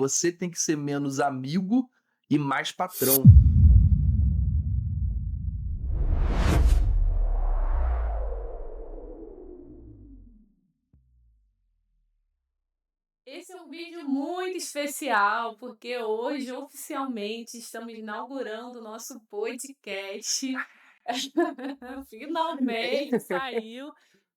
você tem que ser menos amigo e mais patrão. Esse é um vídeo muito especial, porque hoje oficialmente estamos inaugurando o nosso podcast. Finalmente saiu,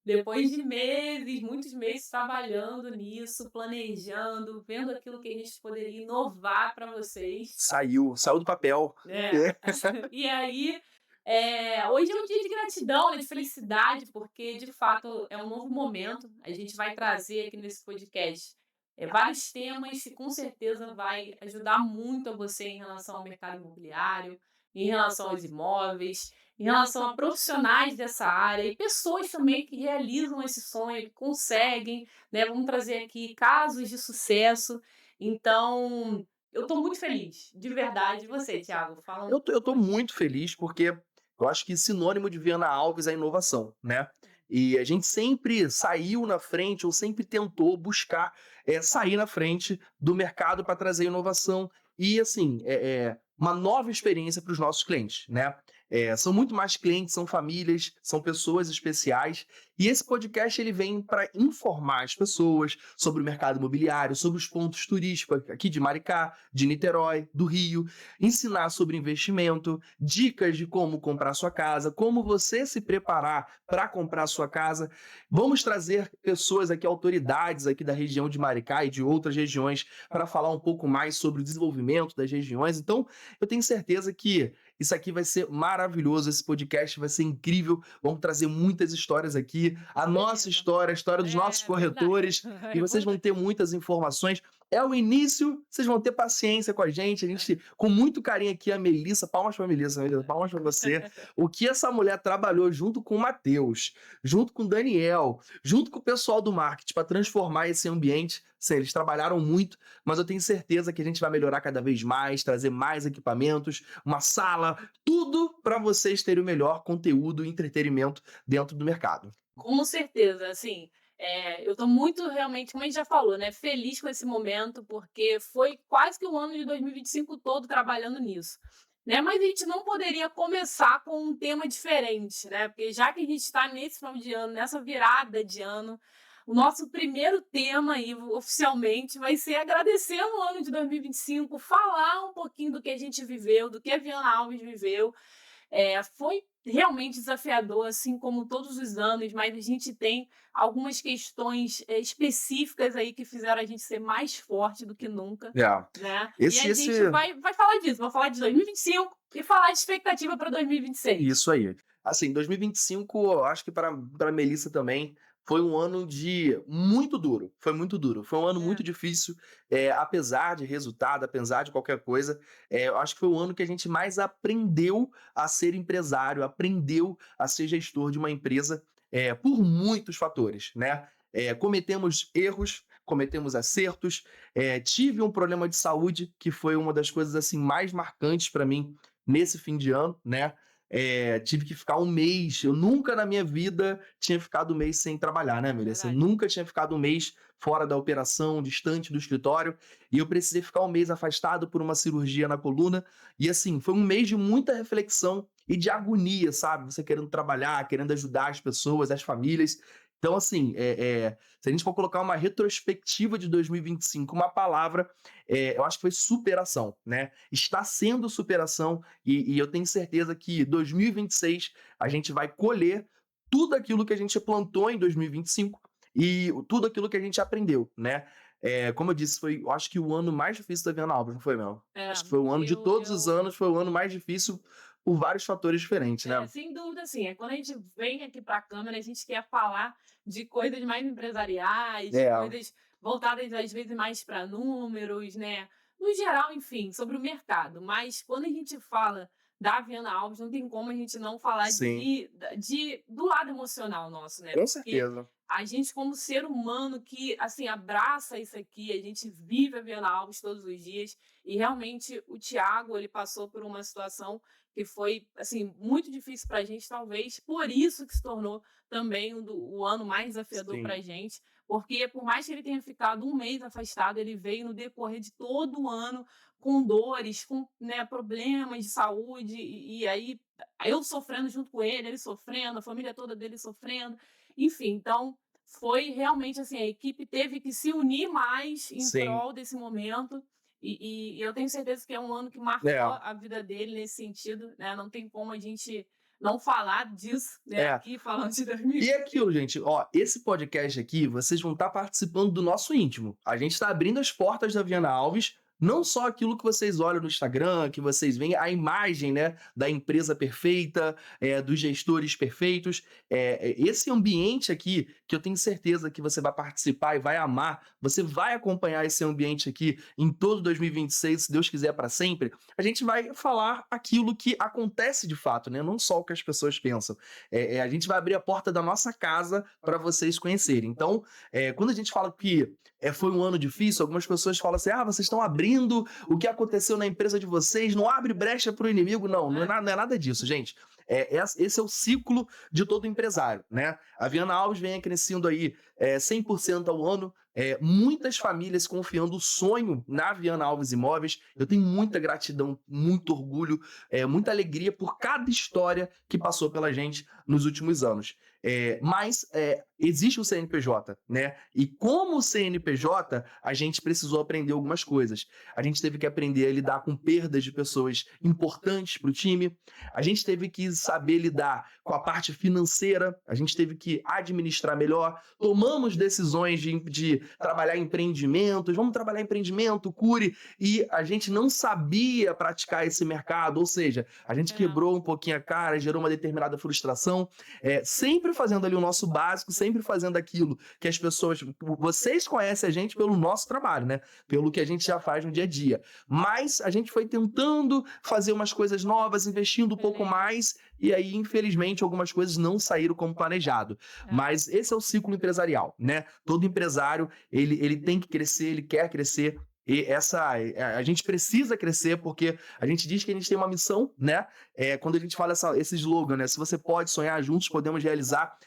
depois de meses, muitos meses trabalhando nisso, planejando, vendo aquilo que a gente poderia inovar para vocês. Saiu do papel. É. E aí, hoje é um dia de gratidão, né, de felicidade, porque de fato é um novo momento. A gente vai trazer aqui nesse podcast vários temas que com certeza vai ajudar muito a você em relação ao mercado imobiliário, em relação aos imóveis, em relação a profissionais dessa área e pessoas também que realizam esse sonho, que conseguem, né? Vamos trazer aqui casos de sucesso. Então, eu estou muito feliz, de verdade. E você, Thiago? Fala um Eu tô muito feliz porque eu acho que sinônimo de Viana Alves é inovação, né? E a gente sempre saiu na frente ou sempre tentou buscar sair na frente do mercado para trazer inovação e, assim, uma nova experiência para os nossos clientes, né? São muito mais clientes, são famílias, são pessoas especiais. E esse podcast ele vem para informar as pessoas sobre o mercado imobiliário, sobre os pontos turísticos aqui de Maricá, de Niterói, do Rio, ensinar sobre investimento, dicas de como comprar sua casa, como você se preparar para comprar sua casa. Vamos trazer pessoas aqui, autoridades aqui da região de Maricá e de outras regiões para falar um pouco mais sobre o desenvolvimento das regiões. Então, eu tenho certeza que isso aqui vai ser maravilhoso, esse podcast vai ser incrível. Vamos trazer muitas histórias aqui, a nossa história, a história dos nossos verdade. corretores, e vocês vão ter muitas informações. É o início, vocês vão ter paciência com a gente, com muito carinho aqui, a Melissa, palmas pra Melissa, palmas pra você. O que essa mulher trabalhou junto com o Matheus, junto com o Daniel, junto com o pessoal do marketing para transformar esse ambiente. Sim, eles trabalharam muito, mas eu tenho certeza que a gente vai melhorar cada vez mais, trazer mais equipamentos, uma sala, tudo para vocês terem o melhor conteúdo e entretenimento dentro do mercado. Com certeza, assim, eu tô muito realmente, como a gente já falou, né, feliz com esse momento, porque foi quase que o ano de 2025 todo trabalhando nisso, né, mas a gente não poderia começar com um tema diferente, né, porque já que a gente está nesse final de ano, nessa virada de ano, o nosso primeiro tema aí, oficialmente, vai ser agradecer o ano de 2025, falar um pouquinho do que a gente viveu, do que a Viana Alves viveu, foi realmente desafiador, assim como todos os anos, mas a gente tem algumas questões, específicas aí que fizeram a gente ser mais forte do que nunca, É. né. E Esse, a gente esse, vai falar disso, vai falar de 2025 e 25 e falar de expectativa para 2026. Isso aí. Assim, 2025, eu acho que para Melissa também foi um ano de muito duro. Foi muito duro. Foi um ano É, muito difícil, apesar de resultado, apesar de qualquer coisa. Eu acho que foi o ano que a gente mais aprendeu a ser empresário, aprendeu a ser gestor de uma empresa, por muitos fatores, né? Cometemos erros, cometemos acertos. Tive um problema de saúde que foi uma das coisas assim mais marcantes para mim nesse fim de ano, né? Tive que ficar um mês. Eu nunca na minha vida tinha ficado um mês sem trabalhar, né, Melissa? Eu verdade. nunca tinha ficado um mês fora da operação, distante do escritório, e eu precisei ficar um mês afastado por uma cirurgia na coluna. E assim, foi um mês de muita reflexão e de agonia, sabe? Você querendo trabalhar, querendo ajudar as pessoas, as famílias. Então, assim, se a gente for colocar uma retrospectiva de 2025, uma palavra, eu acho que foi superação, né? Está sendo superação e eu tenho certeza que 2026 a gente vai colher tudo aquilo que a gente plantou em 2025 e tudo aquilo que a gente aprendeu, né? Como eu disse, foi, eu acho que o ano mais difícil da Viana Alves, não foi, Mel? É, Acho que foi o ano de todos os eu anos, foi o ano mais difícil por vários fatores diferentes, né? sem dúvida, assim, quando a gente vem aqui para a câmera, a gente quer falar de coisas mais empresariais, de É, coisas voltadas às vezes mais para números, né? No geral, enfim, sobre o mercado. Mas quando a gente fala da Viana Alves, não tem como a gente não falar sim, do lado emocional nosso, né? com Porque certeza. a gente, como ser humano que assim abraça isso aqui, a gente vive a Viana Alves todos os dias, e realmente o Thiago ele passou por uma situação que foi, assim, muito difícil para a gente, talvez por isso que se tornou também o ano mais desafiador para Sim. a gente, porque por mais que ele tenha ficado um mês afastado, ele veio no decorrer de todo o ano com dores, com, né, problemas de saúde, e aí eu sofrendo junto com ele sofrendo, a família toda dele sofrendo, enfim, então foi realmente assim, a equipe teve que se unir mais em Sim. prol desse momento, e eu tenho certeza que é um ano que marcou É, a vida dele nesse sentido, né, não tem como a gente não falar disso, né, é. aqui falando de E 2020. é aquilo, gente, ó, esse podcast aqui, vocês vão estar participando do nosso íntimo. A gente está abrindo as portas da Viana Alves, não só aquilo que vocês olham no Instagram, que vocês veem a imagem, né, da empresa perfeita, dos gestores perfeitos. Esse ambiente aqui, que eu tenho certeza que você vai participar e vai amar, você vai acompanhar esse ambiente aqui em todo 2026, se Deus quiser, para sempre. A gente vai falar aquilo que acontece de fato, né, não só o que as pessoas pensam. A gente vai abrir a porta da nossa casa para vocês conhecerem. Então, quando a gente fala que foi um ano difícil, algumas pessoas falam assim: vocês estão abrindo o que aconteceu na empresa de vocês, não abre brecha para o inimigo. Não, não é nada disso, gente. Esse é o ciclo de todo empresário, né? A Viana Alves vem crescendo aí 100% ao ano, muitas famílias confiando o sonho na Viana Alves Imóveis. Eu tenho muita gratidão, muito orgulho, muita alegria por cada história que passou pela gente nos últimos anos. Mas existe o CNPJ, né? E como CNPJ, a gente precisou aprender algumas coisas. A gente teve que aprender a lidar com perdas de pessoas importantes para o time. A gente teve que saber lidar com a parte financeira. A gente teve que administrar melhor. Tomamos decisões de trabalhar em empreendimentos. Vamos trabalhar em empreendimento, cure. E a gente não sabia praticar esse mercado. Ou seja, a gente quebrou um pouquinho a cara, gerou uma determinada frustração. Sempre fazendo ali o nosso básico, sempre fazendo aquilo que as pessoas... Vocês conhecem a gente pelo nosso trabalho, né? Pelo que a gente já faz no dia a dia. Mas a gente foi tentando fazer umas coisas novas, investindo um pouco mais, e aí, infelizmente, algumas coisas não saíram como planejado. Mas esse é o ciclo empresarial, né? Todo empresário, ele tem que crescer, ele quer crescer, e a gente precisa crescer porque a gente diz que a gente tem uma missão, né? Quando a gente fala esse slogan, né? Se você pode sonhar, juntos podemos realizar.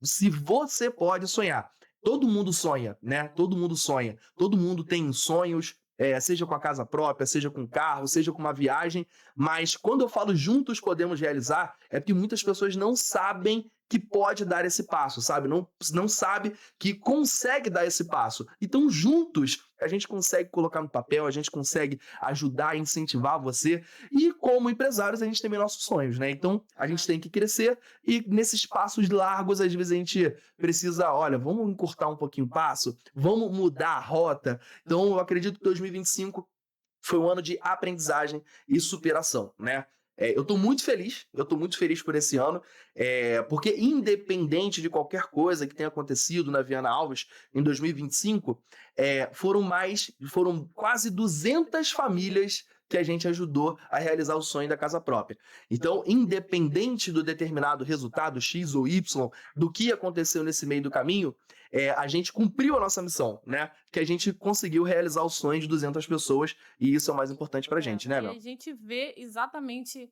Se você pode sonhar, todo mundo sonha, né? Todo mundo sonha, todo mundo tem sonhos, seja com a casa própria, seja com carro, seja com uma viagem, mas quando eu falo juntos podemos realizar, é porque muitas pessoas não sabem que pode dar esse passo, sabe? Não sabe que consegue dar esse passo. Então, juntos, a gente consegue colocar no papel, a gente consegue ajudar, incentivar você. E como empresários, a gente tem nossos sonhos, né? Então, a gente tem que crescer e nesses passos largos, às vezes a gente precisa, olha, vamos encurtar um pouquinho o passo, vamos mudar a rota. Então, eu acredito que 2025 foi um ano de aprendizagem e superação, né? Eu estou muito feliz por esse ano, porque independente de qualquer coisa que tenha acontecido na Viana Alves em 2025, foram quase 200 famílias que a gente ajudou a realizar o sonho da casa própria. Então, independente do determinado resultado X ou Y, do que aconteceu nesse meio do caminho, a gente cumpriu a nossa missão, né? Que a gente conseguiu realizar o sonho de 200 pessoas, e isso é o mais importante pra gente, né, E Mel? a gente vê exatamente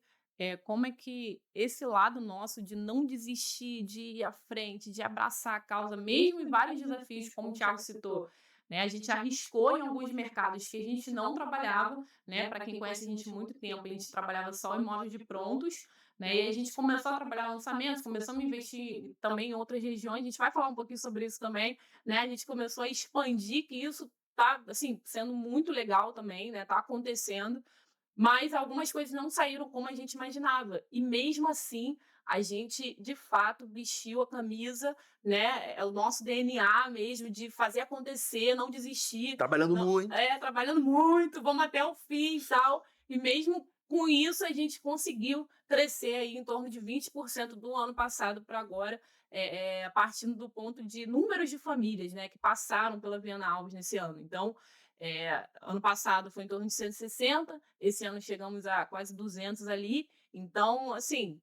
como é que esse lado nosso de não desistir, de ir à frente, de abraçar a causa, mesmo em vários desafios, como o Thiago citou, né? A gente arriscou em alguns mercados que a gente não trabalhava, né? Para quem conhece a gente há muito tempo, a gente trabalhava só em imóveis de prontos, né? E a gente começou a trabalhar lançamentos, começamos a investir também em outras regiões, a gente vai falar um pouquinho sobre isso também, né? A gente começou a expandir, que isso tá, assim, sendo muito legal também, né? Tá acontecendo, mas algumas coisas não saíram como a gente imaginava. E mesmo assim, a gente, de fato, vestiu a camisa, né? É o nosso DNA mesmo de fazer acontecer, não desistir. Trabalhando muito. Trabalhando muito, vamos até o fim e tal. E mesmo com isso, a gente conseguiu crescer aí em torno de 20% do ano passado para agora, partindo do ponto de números de famílias, né, que passaram pela Viana Alves nesse ano. Então, ano passado foi em torno de 160, esse ano chegamos a quase 200 ali. Então, assim,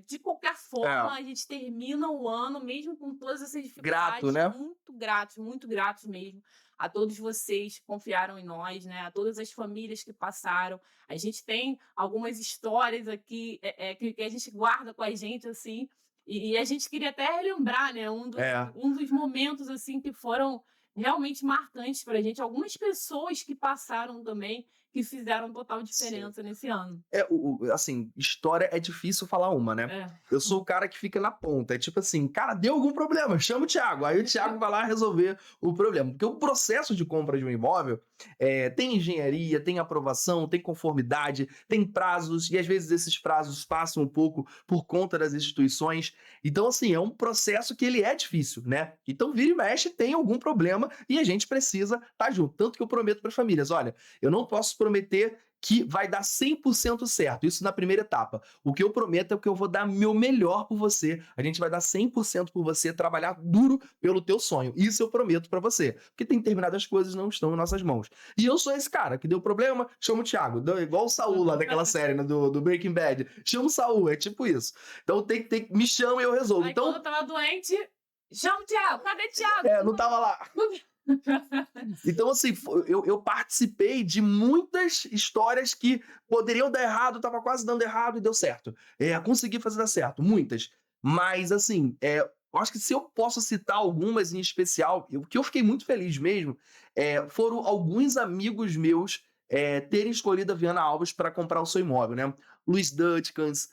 de qualquer forma, a gente termina o ano, mesmo com todas essas Grato, dificuldades, né? muito gratos mesmo a todos vocês que confiaram em nós, né? A todas as famílias que passaram. A gente tem algumas histórias aqui que a gente guarda com a gente, assim, E a gente queria até relembrar, né, É. um dos momentos, assim, que foram realmente marcantes pra gente. Algumas pessoas que passaram também, que fizeram total Sim. diferença nesse ano. Assim, história é difícil falar uma, né? É. Eu sou o cara que fica na ponta. É tipo assim, cara, deu algum problema, chama o Thiago. Aí o Thiago vai lá resolver o problema. Porque o processo de compra de um imóvel tem engenharia, tem aprovação, tem conformidade, tem prazos, e às vezes esses prazos passam um pouco por conta das instituições. Então, assim, é um processo que ele é difícil, né? Então, vira e mexe, tem algum problema e a gente precisa estar junto. Tanto que eu prometo para as famílias, olha, eu não posso prometer que vai dar 100% certo, isso na primeira etapa. O que eu prometo é que eu vou dar meu melhor por você, a gente vai dar 100% por você, trabalhar duro pelo teu sonho. Isso eu prometo pra você, porque tem determinadas coisas que não estão em nossas mãos. E eu sou esse cara, que deu problema, chama o Thiago, igual o Saul lá daquela série, né, do Breaking Bad, chama o Saul, é tipo isso. Então me chama e eu resolvo. Aí Então, quando eu tava doente, chama o Thiago, cadê Thiago? não tava lá. Então, assim, eu participei de muitas histórias que poderiam dar errado, tava quase dando errado e deu certo. Consegui fazer dar certo, muitas. Mas, assim, eu acho que se eu posso citar algumas em especial, o que eu fiquei muito feliz mesmo, foram alguns amigos meus terem escolhido a Viana Alves para comprar o seu imóvel, né? Luiz Dutchkans,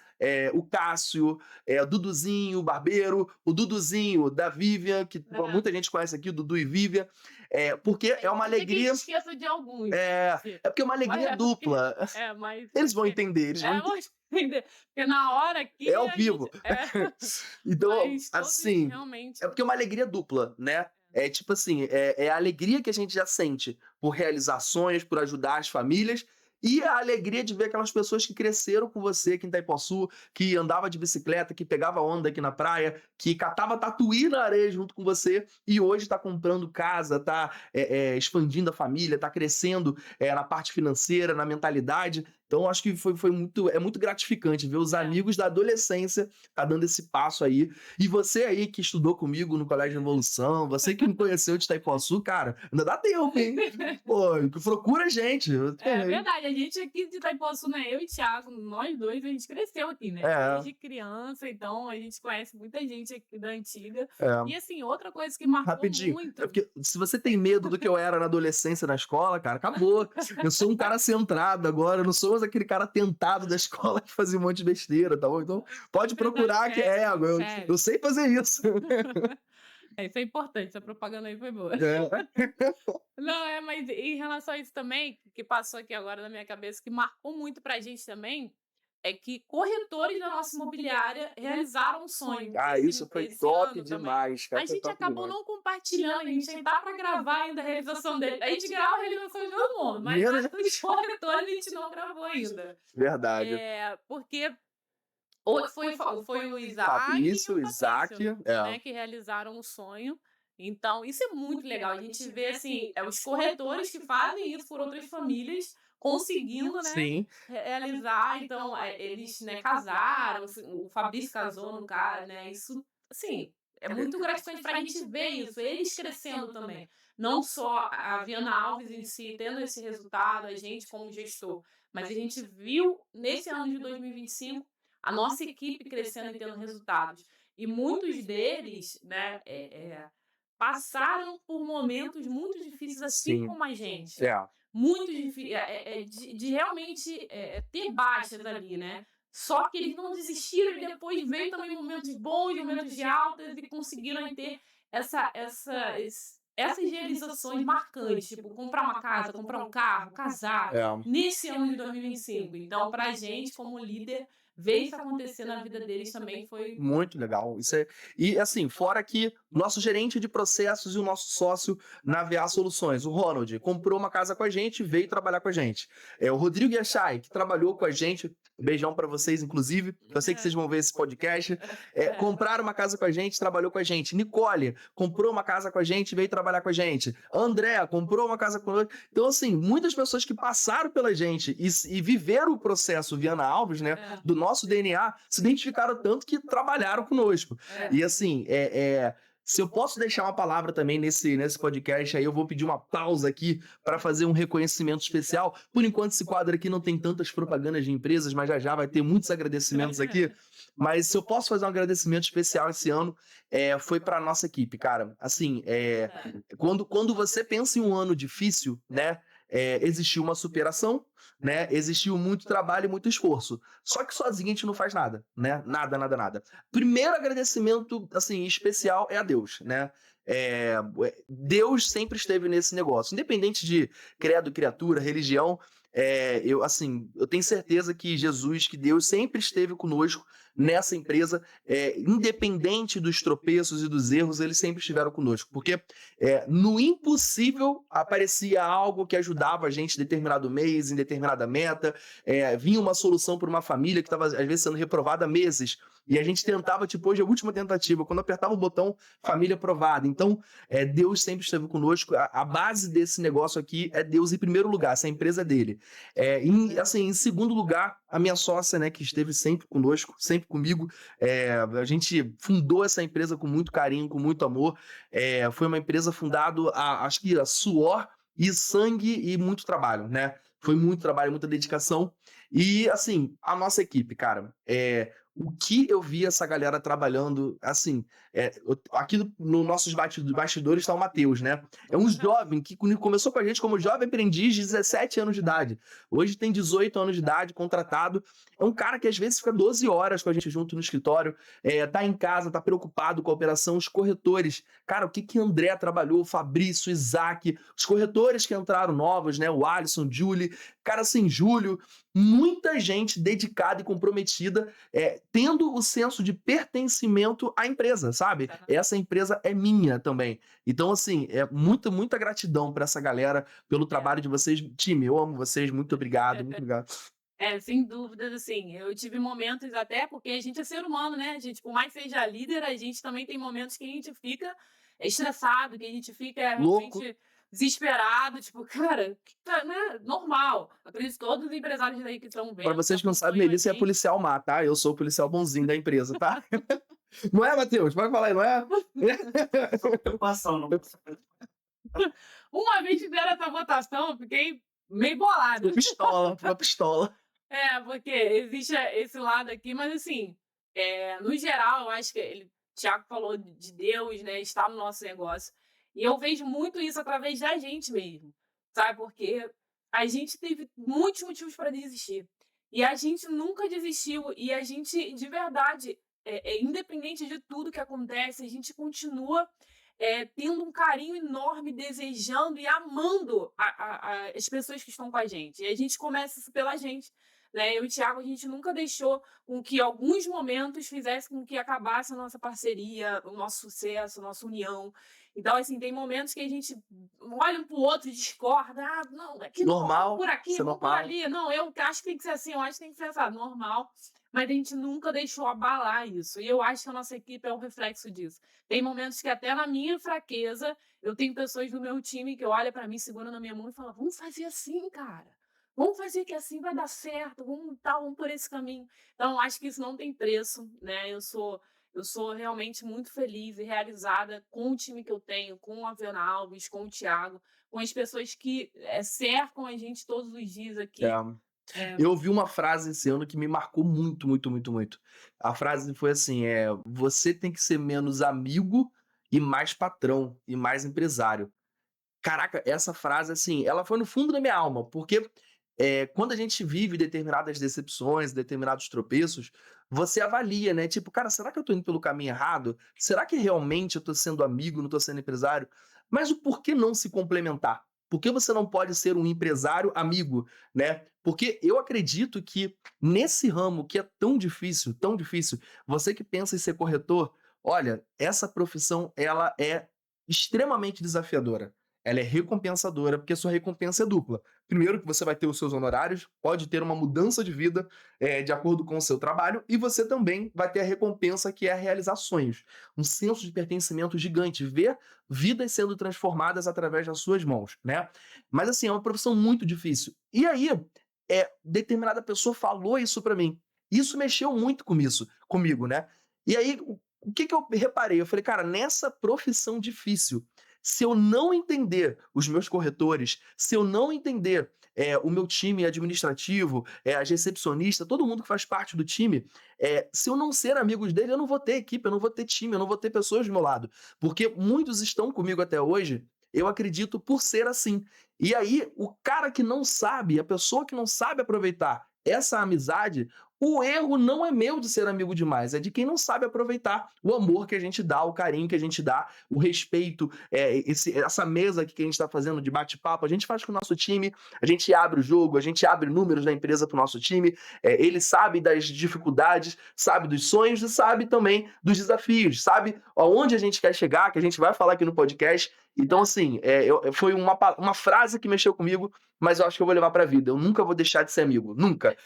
o Cássio, o Duduzinho, o Barbeiro, o Duduzinho da Vivian, que muita gente conhece aqui, o Dudu e Vivian, porque é uma alegria. Eu esqueço de alguns. Porque é uma alegria dupla. Mas Eles vão entender, eles vão vão entender. Porque na hora aqui. É ao vivo. Então, mas todos assim, realmente. é porque é uma alegria dupla, né? É tipo assim, é a alegria que a gente já sente por realizar sonhos, por ajudar as famílias, e a alegria de ver aquelas pessoas que cresceram com você aqui em Itaipuaçu, que andava de bicicleta, que pegava onda aqui na praia, que catava tatuí na areia junto com você, e hoje tá comprando casa, tá expandindo a família, tá crescendo na parte financeira, na mentalidade. Então, acho que foi muito gratificante ver os amigos da adolescência tá dando esse passo aí. E você aí que estudou comigo no Colégio Evolução, você que me conheceu de Itaipuaçu, cara, ainda dá tempo, hein? Pô, procura a gente. É verdade, a gente aqui de Itaipuaçu, né? Eu e Thiago, nós dois, a gente cresceu aqui, né? Desde criança, então a gente conhece muita gente aqui da antiga. E assim, outra coisa que marcou Rapidinho, muito. é porque se você tem medo do que eu era na adolescência na escola, cara, acabou. Eu sou um cara centrado agora, eu não sou mais aquele cara tentado da escola que fazia um monte de besteira, tá bom? Então pode procurar que eu sei fazer isso. Isso é importante, essa propaganda aí foi boa. Não, mas em relação a isso também, que passou aqui agora na minha cabeça, que marcou muito pra gente também, é que corretores da nossa imobiliária realizaram um sonho. Isso foi top demais, cara. A gente acabou não compartilhando, a gente ainda tá pra gravar ainda a realização dele. A gente grava a realização de todo mundo, mas os corretores a gente não gravou ainda. Verdade. Porque foi o Isaac Fabrício, e o Fabrício, Isaac, né, que realizaram o sonho. Então, isso é muito legal. A gente vê, assim, os corretores que fazem isso por outras famílias conseguindo, né, realizar. Então, eles, né, casaram, o Fabrício casou no cara, né, isso, assim, é muito gratificante pra gente ver isso, eles crescendo também. Não só a Viana Alves em si tendo esse resultado, a gente como gestor, mas a gente viu nesse ano de 2025 a nossa equipe crescendo e tendo resultados. E muitos deles, né, passaram por momentos muito difíceis, assim como a gente. Muito difícil, de realmente ter baixas ali, né? Só que eles não desistiram e depois veio também momentos bons, momentos de altas e conseguiram ter essas realizações marcantes, tipo comprar uma casa, comprar um carro, casar, nesse ano de 2025. Então, pra gente, como líder, ver isso acontecer na vida deles também foi muito legal. E assim, fora que nosso gerente de processos e o nosso sócio na VA Soluções, o Ronald, comprou uma casa com a gente, veio trabalhar com a gente. O Rodrigo Yachai, que trabalhou com a gente, beijão pra vocês, inclusive, eu sei que vocês vão ver esse podcast, compraram uma casa com a gente, trabalhou com a gente. Nicole comprou uma casa com a gente, veio trabalhar com a gente. André comprou uma casa com a gente. Então, assim, muitas pessoas que passaram pela gente e viveram o processo Viana Alves, né, do nosso DNA, se identificaram tanto que trabalharam conosco. E assim, Se eu posso deixar uma palavra também nesse podcast, aí eu vou pedir uma pausa aqui para fazer um reconhecimento especial. Por enquanto, esse quadro aqui não tem tantas propagandas de empresas, mas já vai ter muitos agradecimentos aqui. Mas se eu posso fazer um agradecimento especial esse ano, foi para nossa equipe, cara. Assim, quando você pensa em um ano difícil, né? Existiu uma superação, né? Existiu muito trabalho e muito esforço. Só que sozinho a gente não faz nada, né? Nada, nada, nada. Primeiro agradecimento, assim, especial é a Deus, né? Deus sempre esteve nesse negócio. Independente de credo, criatura, religião, eu tenho certeza que Jesus, que Deus sempre esteve conosco nessa empresa, independente dos tropeços e dos erros, eles sempre estiveram conosco, porque no impossível aparecia algo que ajudava a gente em determinado mês, em determinada meta, vinha uma solução para uma família que estava às vezes sendo reprovada há meses, e a gente tentava, tipo, hoje a última tentativa, quando apertava o botão, família aprovada. Então, Deus sempre esteve conosco, a base desse negócio aqui é Deus em primeiro lugar, essa empresa é dele. Em segundo lugar, a minha sócia, né, que esteve sempre conosco, sempre comigo. A gente fundou essa empresa com muito carinho, com muito amor. Foi uma empresa fundada, acho que a suor e sangue e muito trabalho, né? Foi muito trabalho, muita dedicação. E, assim, a nossa equipe, cara, o que eu vi essa galera trabalhando, assim, aqui nos nossos bastidores está o Matheus, né? É um jovem que começou com a gente como jovem aprendiz de 17 anos de idade. Hoje tem 18 anos de idade, contratado. É um cara que às vezes fica 12 horas com a gente junto no escritório, tá em casa, tá preocupado com a operação, os corretores. Cara, o que André trabalhou, o Fabrício, o Isaac, os corretores que entraram novos, né? O Alisson, o Julie, cara assim, Júlio, muita gente dedicada e comprometida, tendo o senso de pertencimento à empresa, sabe? Essa empresa é minha também. Então, assim, muita gratidão para essa galera, pelo trabalho de vocês. Time, eu amo vocês, muito obrigado, muito obrigado. Sem dúvidas, assim, eu tive momentos até, porque a gente é ser humano, né? A gente, por mais que seja líder, a gente também tem momentos que a gente fica estressado, que a gente fica Louco. realmente desesperado, tipo, cara, né? Normal. Acredito que todos os empresários daí que estão vendo. Para vocês que não sabem, acompanham a Melissa é gente. policial má, tá? Eu sou o policial bonzinho da empresa, tá? Não é, Matheus? Pode falar aí, não é? Preocupação, não. Uma vez fizeram essa votação, eu fiquei meio bolada. Uma pistola. Porque existe esse lado aqui, mas assim, no geral, eu acho que Thiago falou de Deus, né, está no nosso negócio. E eu vejo muito isso através da gente mesmo, sabe? Porque a gente teve muitos motivos para desistir. E a gente nunca desistiu. E a gente, de verdade, independente de tudo que acontece, a gente continua tendo um carinho enorme, desejando e amando as pessoas que estão com a gente. E a gente começa isso pela gente. Né? Eu e o Thiago, a gente nunca deixou com que alguns momentos fizessem com que acabasse a nossa parceria, o nosso sucesso, a nossa união. Então, assim, tem momentos que a gente olha um pro outro e discorda. Ah, não, aqui Normal, não, por aqui, isso é vamos por normal. ali. Não, eu acho que tem que ser assim, eu acho que tem que ser assim, normal. Mas a gente nunca deixou abalar isso. E eu acho que a nossa equipe é o reflexo disso. Tem momentos que até na minha fraqueza, eu tenho pessoas do meu time que olham para mim, seguram na minha mão e falam, vamos fazer assim, cara. Vamos fazer que assim vai dar certo, vamos por esse caminho. Então, acho que isso não tem preço, né? Eu sou realmente muito feliz e realizada com o time que eu tenho, com a Fiona Alves, com o Thiago, com as pessoas que cercam a gente todos os dias aqui. Eu ouvi uma frase esse ano que me marcou muito, muito, muito, muito. A frase foi assim, você tem que ser menos amigo e mais patrão, e mais empresário. Caraca, essa frase, assim, ela foi no fundo da minha alma, porque quando a gente vive determinadas decepções, determinados tropeços, você avalia, né? Tipo, cara, será que eu tô indo pelo caminho errado? Será que realmente eu tô sendo amigo, não tô sendo empresário? Mas o porquê não se complementar? Por que você não pode ser um empresário amigo, né? Porque eu acredito que nesse ramo que é tão difícil, você que pensa em ser corretor, olha, essa profissão, ela é extremamente desafiadora. Ela é recompensadora, porque a sua recompensa é dupla. Primeiro que você vai ter os seus honorários, pode ter uma mudança de vida de acordo com o seu trabalho, e você também vai ter a recompensa que é realizar sonhos. Um senso de pertencimento gigante, ver vidas sendo transformadas através das suas mãos, né? Mas assim, é uma profissão muito difícil. E aí, determinada pessoa falou isso pra mim. Isso mexeu muito comigo, né? E aí, o que eu reparei? Eu falei, cara, nessa profissão difícil, se eu não entender os meus corretores, se eu não entender o meu time administrativo, as recepcionistas, todo mundo que faz parte do time, se eu não ser amigos dele, eu não vou ter equipe, eu não vou ter time, eu não vou ter pessoas do meu lado. Porque muitos estão comigo até hoje, eu acredito, por ser assim. E aí, o cara que não sabe, a pessoa que não sabe aproveitar essa amizade, o erro não é meu de ser amigo demais, é de quem não sabe aproveitar o amor que a gente dá, o carinho que a gente dá, o respeito, essa mesa aqui que a gente está fazendo de bate-papo, a gente faz com o nosso time, a gente abre o jogo, a gente abre números da empresa para o nosso time, ele sabe das dificuldades, sabe dos sonhos e sabe também dos desafios, sabe aonde a gente quer chegar, que a gente vai falar aqui no podcast. Então, assim, foi uma frase que mexeu comigo, mas eu acho que eu vou levar pra vida. Eu nunca vou deixar de ser amigo, nunca.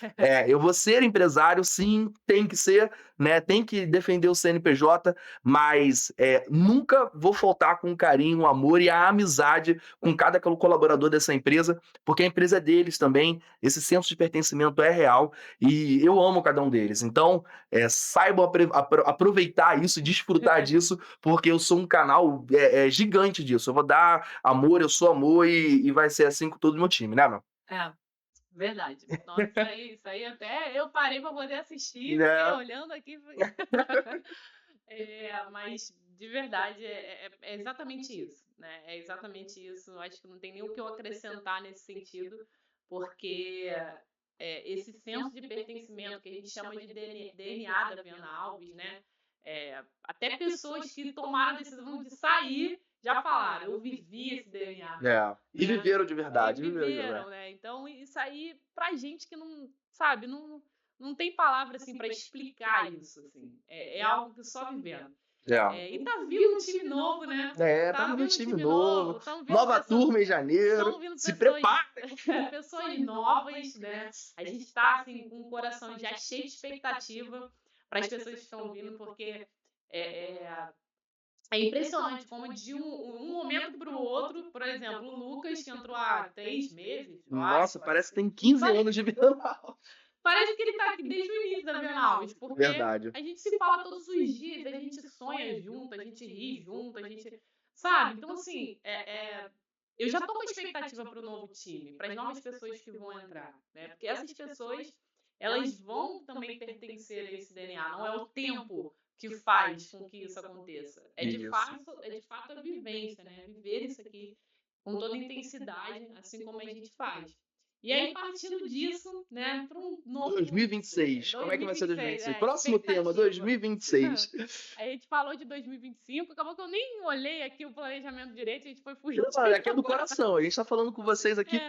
Eu vou ser empresário, sim, tem que ser, né? Tem que defender o CNPJ, mas nunca vou faltar com o carinho, o amor e a amizade com cada colaborador dessa empresa, porque a empresa é deles também, esse senso de pertencimento é real e eu amo cada um deles. Então, saibam aproveitar isso, desfrutar disso, porque eu sou um canal gigante disso. Eu vou dar amor, eu sou amor e vai ser assim com todo o meu time, né, meu? Verdade. Nossa, isso aí até eu parei para poder assistir, É. fiquei olhando aqui. Mas de verdade é exatamente isso, né? É exatamente isso. Acho que não tem nem o que eu acrescentar nesse sentido, porque esse senso de pertencimento que a gente chama de DNA da Viana Alves, né? Até pessoas que tomaram a decisão de sair já falaram, eu vivi esse DNA. E viveram de verdade. Viveram, né? Então, isso aí, pra gente que não, sabe, não tem palavra, assim, pra explicar isso, assim. É algo que só vivendo. E tá vindo um time novo, né? Tá vindo um time novo. Nova turma em janeiro. Se prepara! Pessoas novas, né? A gente tá, assim, com o coração já cheio de expectativa para as pessoas que estão vindo, porque é impressionante como de um momento para o outro, por exemplo, o Lucas, que entrou há 3 meses. Nossa, parece que tem 15 anos de Viana Alves. Parece que ele tá aqui desde o início da Viana Alves, porque Verdade. a gente se fala todos os dias, a gente sonha junto, a gente ri junto, a gente... Sabe? Então, assim, eu já tô com expectativa para o novo time, para as novas pessoas que vão entrar, né? Porque essas pessoas, elas vão também pertencer a esse DNA, não é o tempo que faz com que isso aconteça. De fato a vivência, né? Viver isso aqui com toda intensidade, assim como a gente faz. E aí, partindo disso, né, para um novo... 2026. Como é que vai ser 2026? Próximo tema, 2026. A gente falou de 2025, acabou que eu nem olhei aqui o planejamento direito, a gente foi fugir. Aqui é do coração, a gente tá falando com vocês aqui.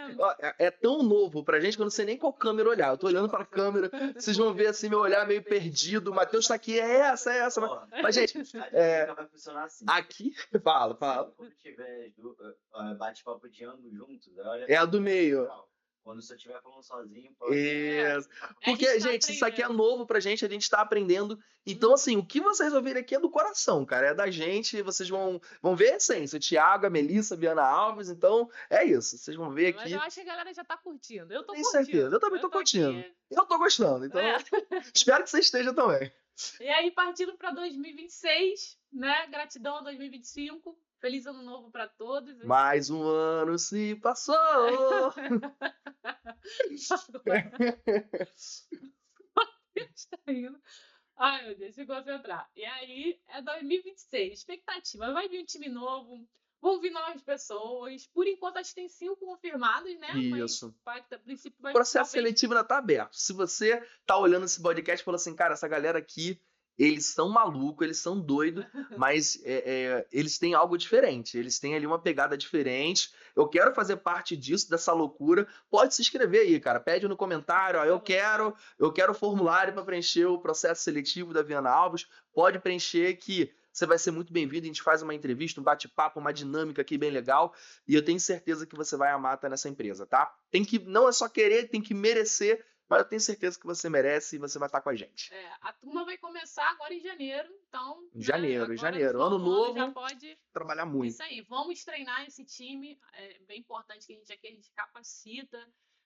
É tão novo pra gente que eu não sei nem qual câmera olhar. Eu tô olhando pra câmera, vocês vão ver assim meu olhar meio perdido. O Matheus tá aqui, é essa. Mas, gente, vai funcionar assim. Aqui, fala. Quando tiver bate-papo de ambos juntos, olha. É a do meio. Quando você estiver falando sozinho, pode... Isso. Porque, gente, isso aqui é novo pra gente, a gente tá aprendendo. Então, assim, o que vocês ouvirem aqui é do coração, cara. É da gente, vocês vão ver a essência. O Thiago, a Melissa, a Viana Alves, então é isso. Vocês vão ver aqui. Mas eu acho que a galera já tá curtindo. Eu tô Tenho curtindo. certeza. Eu também tô curtindo. Eu tô gostando, então espero que você esteja também. E aí, partindo pra 2026, né? Gratidão a 2025. Feliz ano novo pra todos. Mais um ano se passou. Tá indo. Ai, meu Deus, se concentrar. E aí, é 2026. Expectativa. Vai vir um time novo. Vão vir novas pessoas. Por enquanto, acho que tem 5 confirmados, né? Isso. Mas, a princípio, vai... O processo seletivo ainda tá aberto. Se você tá olhando esse podcast e falou assim, cara, essa galera aqui, eles são malucos, eles são doidos, mas eles têm algo diferente. Eles têm ali uma pegada diferente. Eu quero fazer parte disso, dessa loucura. Pode se inscrever aí, cara. Pede no comentário, ó, eu quero o formulário para preencher o processo seletivo da Viana Alves. Pode preencher que você vai ser muito bem-vindo. A gente faz uma entrevista, um bate-papo, uma dinâmica aqui bem legal. E eu tenho certeza que você vai amar estar nessa empresa, tá? Não é só querer, tem que merecer. Mas eu tenho certeza que você merece e você vai estar com a gente. A turma vai começar agora em janeiro, então... Em janeiro. Ano novo, já pode trabalhar muito. Isso aí, vamos treinar esse time. É bem importante que a gente capacita,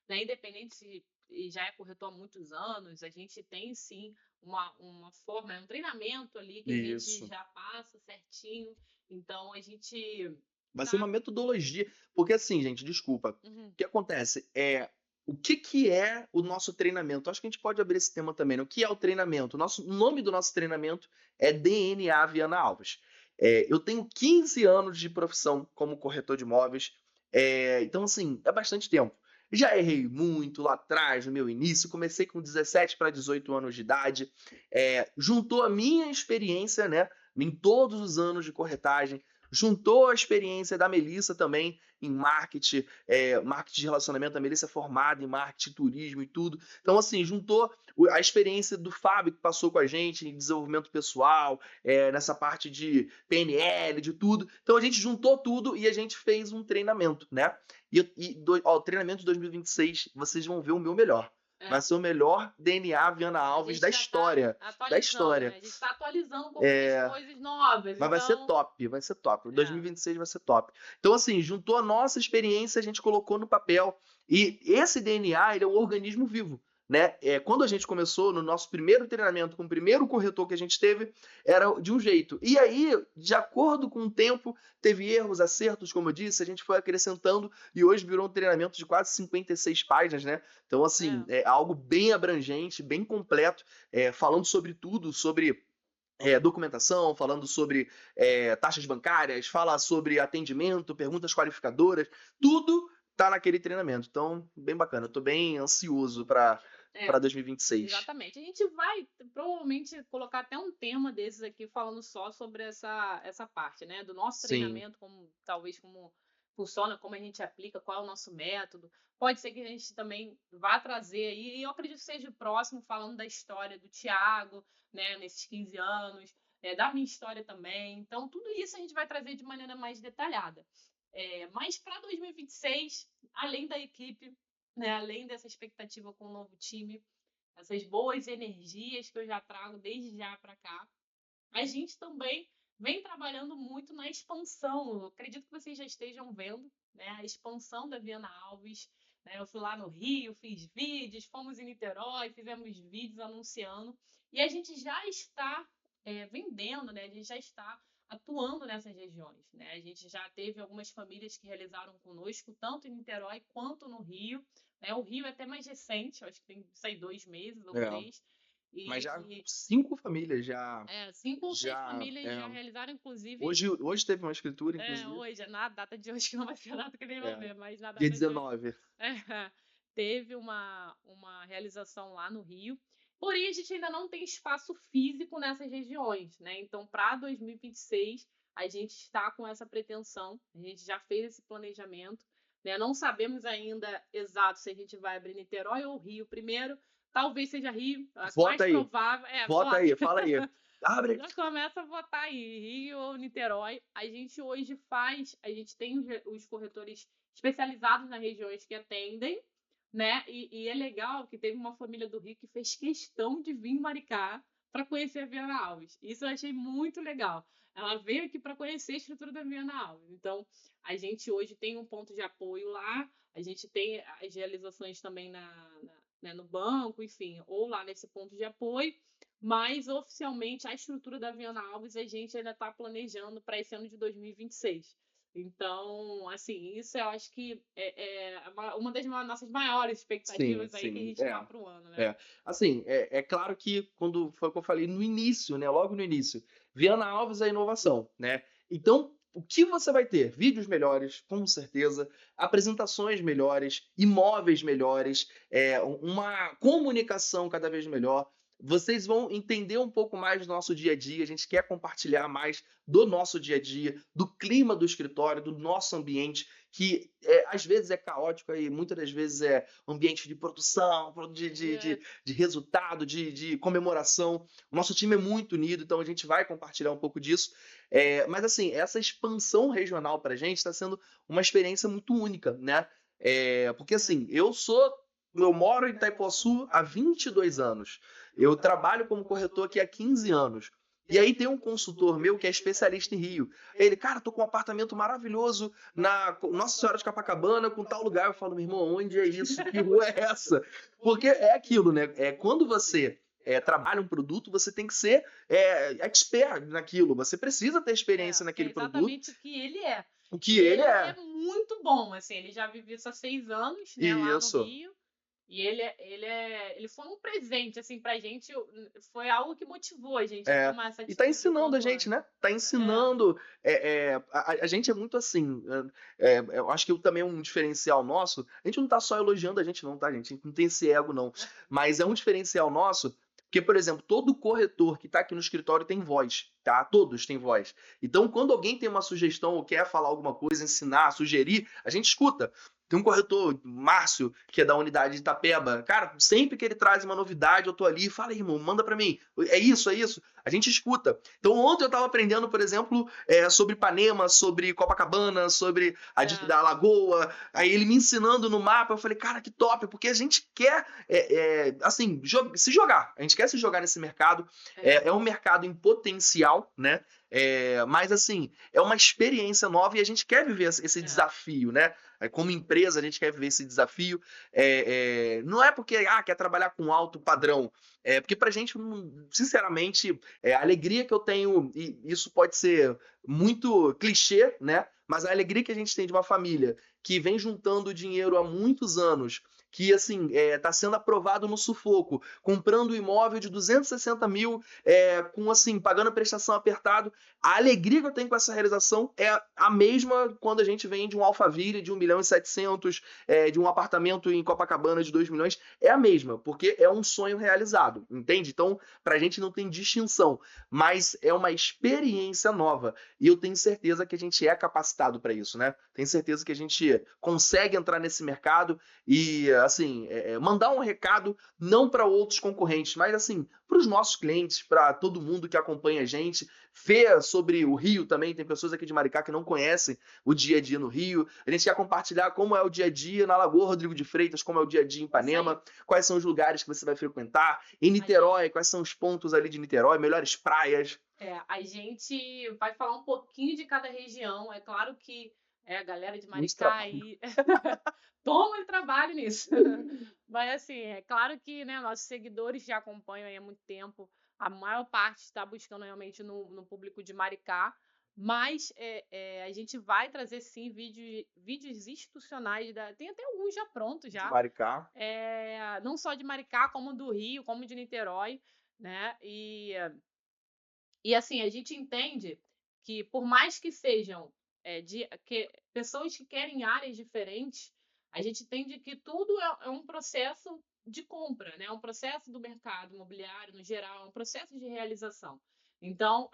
né? Independente se já é corretor há muitos anos, a gente tem sim uma forma, um treinamento ali que a gente Isso. já passa certinho. Então, a gente Vai ser uma metodologia. Porque assim, gente, desculpa. Uhum. O que acontece? O que é o nosso treinamento? Acho que a gente pode abrir esse tema também, né? O que é o treinamento? O nome do nosso treinamento é DNA Viana Alves. Eu tenho 15 anos de profissão como corretor de imóveis. Então, assim, é bastante tempo. Já errei muito lá atrás, no meu início. Comecei com 17 para 18 anos de idade. Juntou a minha experiência, né, em todos os anos de corretagem, juntou a experiência da Melissa também em marketing, marketing de relacionamento. A Melissa é formada em marketing, turismo e tudo. Então, assim, juntou a experiência do Fábio, que passou com a gente em desenvolvimento pessoal, nessa parte de PNL, de tudo. Então, a gente juntou tudo e a gente fez um treinamento, né? O treinamento de 2026, vocês vão ver o meu melhor. Vai ser o melhor DNA Viana Alves da história. Da história. Né? A gente está atualizando um pouco as coisas novas. Mas vai ser top, vai ser top. 2026 vai ser top. Então, assim, juntou a nossa experiência, a gente colocou no papel. E esse DNA, ele é um organismo vivo, né? Quando a gente começou no nosso primeiro treinamento, com o primeiro corretor que a gente teve, era de um jeito. E aí, de acordo com o tempo, teve erros, acertos, como eu disse, a gente foi acrescentando e hoje virou um treinamento de quase 56 páginas, né? Então, assim, é algo bem abrangente, bem completo, falando sobre tudo, sobre documentação, falando sobre taxas bancárias, fala sobre atendimento, perguntas qualificadoras, tudo tá naquele treinamento. Então, bem bacana. Eu tô bem ansioso para 2026. Exatamente. A gente vai provavelmente colocar até um tema desses aqui falando só sobre essa parte, né? Do nosso treinamento, talvez como funciona, como a gente aplica, qual é o nosso método. Pode ser que a gente também vá trazer aí, e eu acredito que seja o próximo, falando da história do Thiago, né? Nesses 15 anos, da minha história também. Então, tudo isso a gente vai trazer de maneira mais detalhada. Mas para 2026, além da equipe, né, além dessa expectativa com o novo time, essas boas energias que eu já trago desde já para cá, a gente também vem trabalhando muito na expansão. Eu acredito que vocês já estejam vendo, né, a expansão da Viana Alves. Né, eu fui lá no Rio, fiz vídeos, fomos em Niterói, fizemos vídeos anunciando. E a gente já está vendendo, né, a gente já está atuando nessas regiões. Né? A gente já teve algumas famílias que realizaram conosco, tanto em Niterói quanto no Rio. Né? O Rio é até mais recente, acho que tem, sei, 2 meses ou 3. Mas já 5 famílias já... 5 ou 6 famílias já realizaram, inclusive... Hoje teve uma escritura, inclusive. Hoje, na data de hoje, que não vai ser nada que nem vão ver, mas na data dia 19. Teve uma realização lá no Rio. Porém, a gente ainda não tem espaço físico nessas regiões, né? Então, para 2026, a gente está com essa pretensão, a gente já fez esse planejamento, né? Não sabemos ainda exato se a gente vai abrir Niterói ou Rio primeiro, talvez seja Rio, Vota aí. Provável. Vota aí, fala aí. Abre. Já começa a votar aí, Rio ou Niterói. A gente hoje tem os corretores especializados nas regiões que atendem, né? E é legal que teve uma família do Rio que fez questão de vir em Maricá para conhecer a Viana Alves. Isso eu achei muito legal. Ela veio aqui para conhecer a estrutura da Viana Alves. Então, a gente hoje tem um ponto de apoio lá, a gente tem as realizações também no banco, enfim, ou lá nesse ponto de apoio, mas oficialmente a estrutura da Viana Alves a gente ainda está planejando para esse ano de 2026. Então, assim, isso eu acho que é uma das nossas maiores expectativas aí que a gente está para o ano, né? Assim, é claro que quando foi o que eu falei no início, né? Logo no início, Viana Alves é inovação, né? Então, o que você vai ter? Vídeos melhores, com certeza, apresentações melhores, imóveis melhores, uma comunicação cada vez melhor. Vocês vão entender um pouco mais do nosso dia a dia, a gente quer compartilhar mais do nosso dia a dia, do clima do escritório, do nosso ambiente, que às vezes é caótico e muitas das vezes é ambiente de produção, de resultado, de comemoração. O nosso time é muito unido, então a gente vai compartilhar um pouco disso. Mas assim, essa expansão regional para a gente está sendo uma experiência muito única, né? Porque assim, eu moro em Itaipuaçu há 22 anos. Eu trabalho como corretor aqui há 15 anos. E aí tem um consultor meu que é especialista em Rio. Ele, cara, tô com um apartamento maravilhoso na Nossa Senhora de Copacabana, com tal lugar. Eu falo, meu irmão, onde é isso? Que rua é essa? Porque é aquilo, né? Quando você trabalha um produto, você tem que ser expert naquilo. Você precisa ter experiência naquele é produto. exatamente o que ele é. O que ele é é. muito bom, assim, ele já viveu isso há 6 anos, né, lá no Isso. Rio. E ele foi um presente, assim, pra gente, foi algo que motivou a gente a tomar essa E tá atitude o ensinando a quanto gente, antes. né? Tá ensinando. A gente é muito assim. Eu acho que também é um diferencial nosso. A gente não tá só elogiando a gente, não, tá, gente? A gente não tem esse ego, não. Mas é um diferencial nosso. Porque, por exemplo, todo corretor que tá aqui no escritório tem voz, tá? Todos têm voz. Então, quando alguém tem uma sugestão ou quer falar alguma coisa, ensinar, sugerir, a gente escuta. Tem um corretor, Márcio, que é da unidade de Itapeba. Cara, sempre que ele traz uma novidade, eu tô ali e fala, irmão, manda pra mim. É isso, é isso. A gente escuta. Então, ontem eu tava aprendendo, por exemplo, sobre Ipanema, sobre Copacabana, sobre a da Lagoa. Aí ele me ensinando no mapa, eu falei, cara, que top, porque a gente quer, assim, se jogar. A gente quer se jogar nesse mercado. É um mercado em potencial, né? Mas, assim, é uma experiência nova e a gente quer viver esse desafio, né? Como empresa, a gente quer viver esse desafio. Não é porque quer trabalhar com alto padrão. Porque pra gente, sinceramente, a alegria que eu tenho, e isso pode ser muito clichê, né? Mas a alegria que a gente tem de uma família que vem juntando dinheiro há muitos anos, que, assim, tá sendo aprovado no sufoco, comprando um imóvel de 260 mil, assim, pagando prestação apertado. A alegria que eu tenho com essa realização é a mesma quando a gente vem de um Alphaville de 1.700.000, de um apartamento em Copacabana de 2 milhões. É a mesma, porque é um sonho realizado, entende? Então, pra gente não tem distinção, mas é uma experiência nova. E eu tenho certeza que a gente é capacitado para isso, né? Tenho certeza que a gente consegue entrar nesse mercado e, assim, mandar um recado não para outros concorrentes, mas, assim, para os nossos clientes, para todo mundo que acompanha a gente, ver sobre o Rio também. Tem pessoas aqui de Maricá que não conhecem o dia a dia no Rio. A gente quer compartilhar como é o dia a dia na Lagoa Rodrigo de Freitas, como é o dia a dia em Ipanema, quais são os lugares que você vai frequentar. Em Niterói, quais são os pontos ali de Niterói, melhores praias. A gente vai falar um pouquinho de cada região. É claro que a galera de Muito Maricá trabalho. aí toma e trabalho nisso. Mas assim, é claro que, né, nossos seguidores já acompanham aí há muito tempo. A maior parte está buscando realmente no público de Maricá. Mas a gente vai trazer sim vídeos institucionais. Tem até alguns já prontos De já. Maricá. Não só de Maricá, como do Rio, como de Niterói, né? E assim, a gente entende que por mais que sejam pessoas que querem áreas diferentes, a gente entende que tudo é um processo de compra, né? É um processo do mercado imobiliário no geral, é um processo de realização. Então,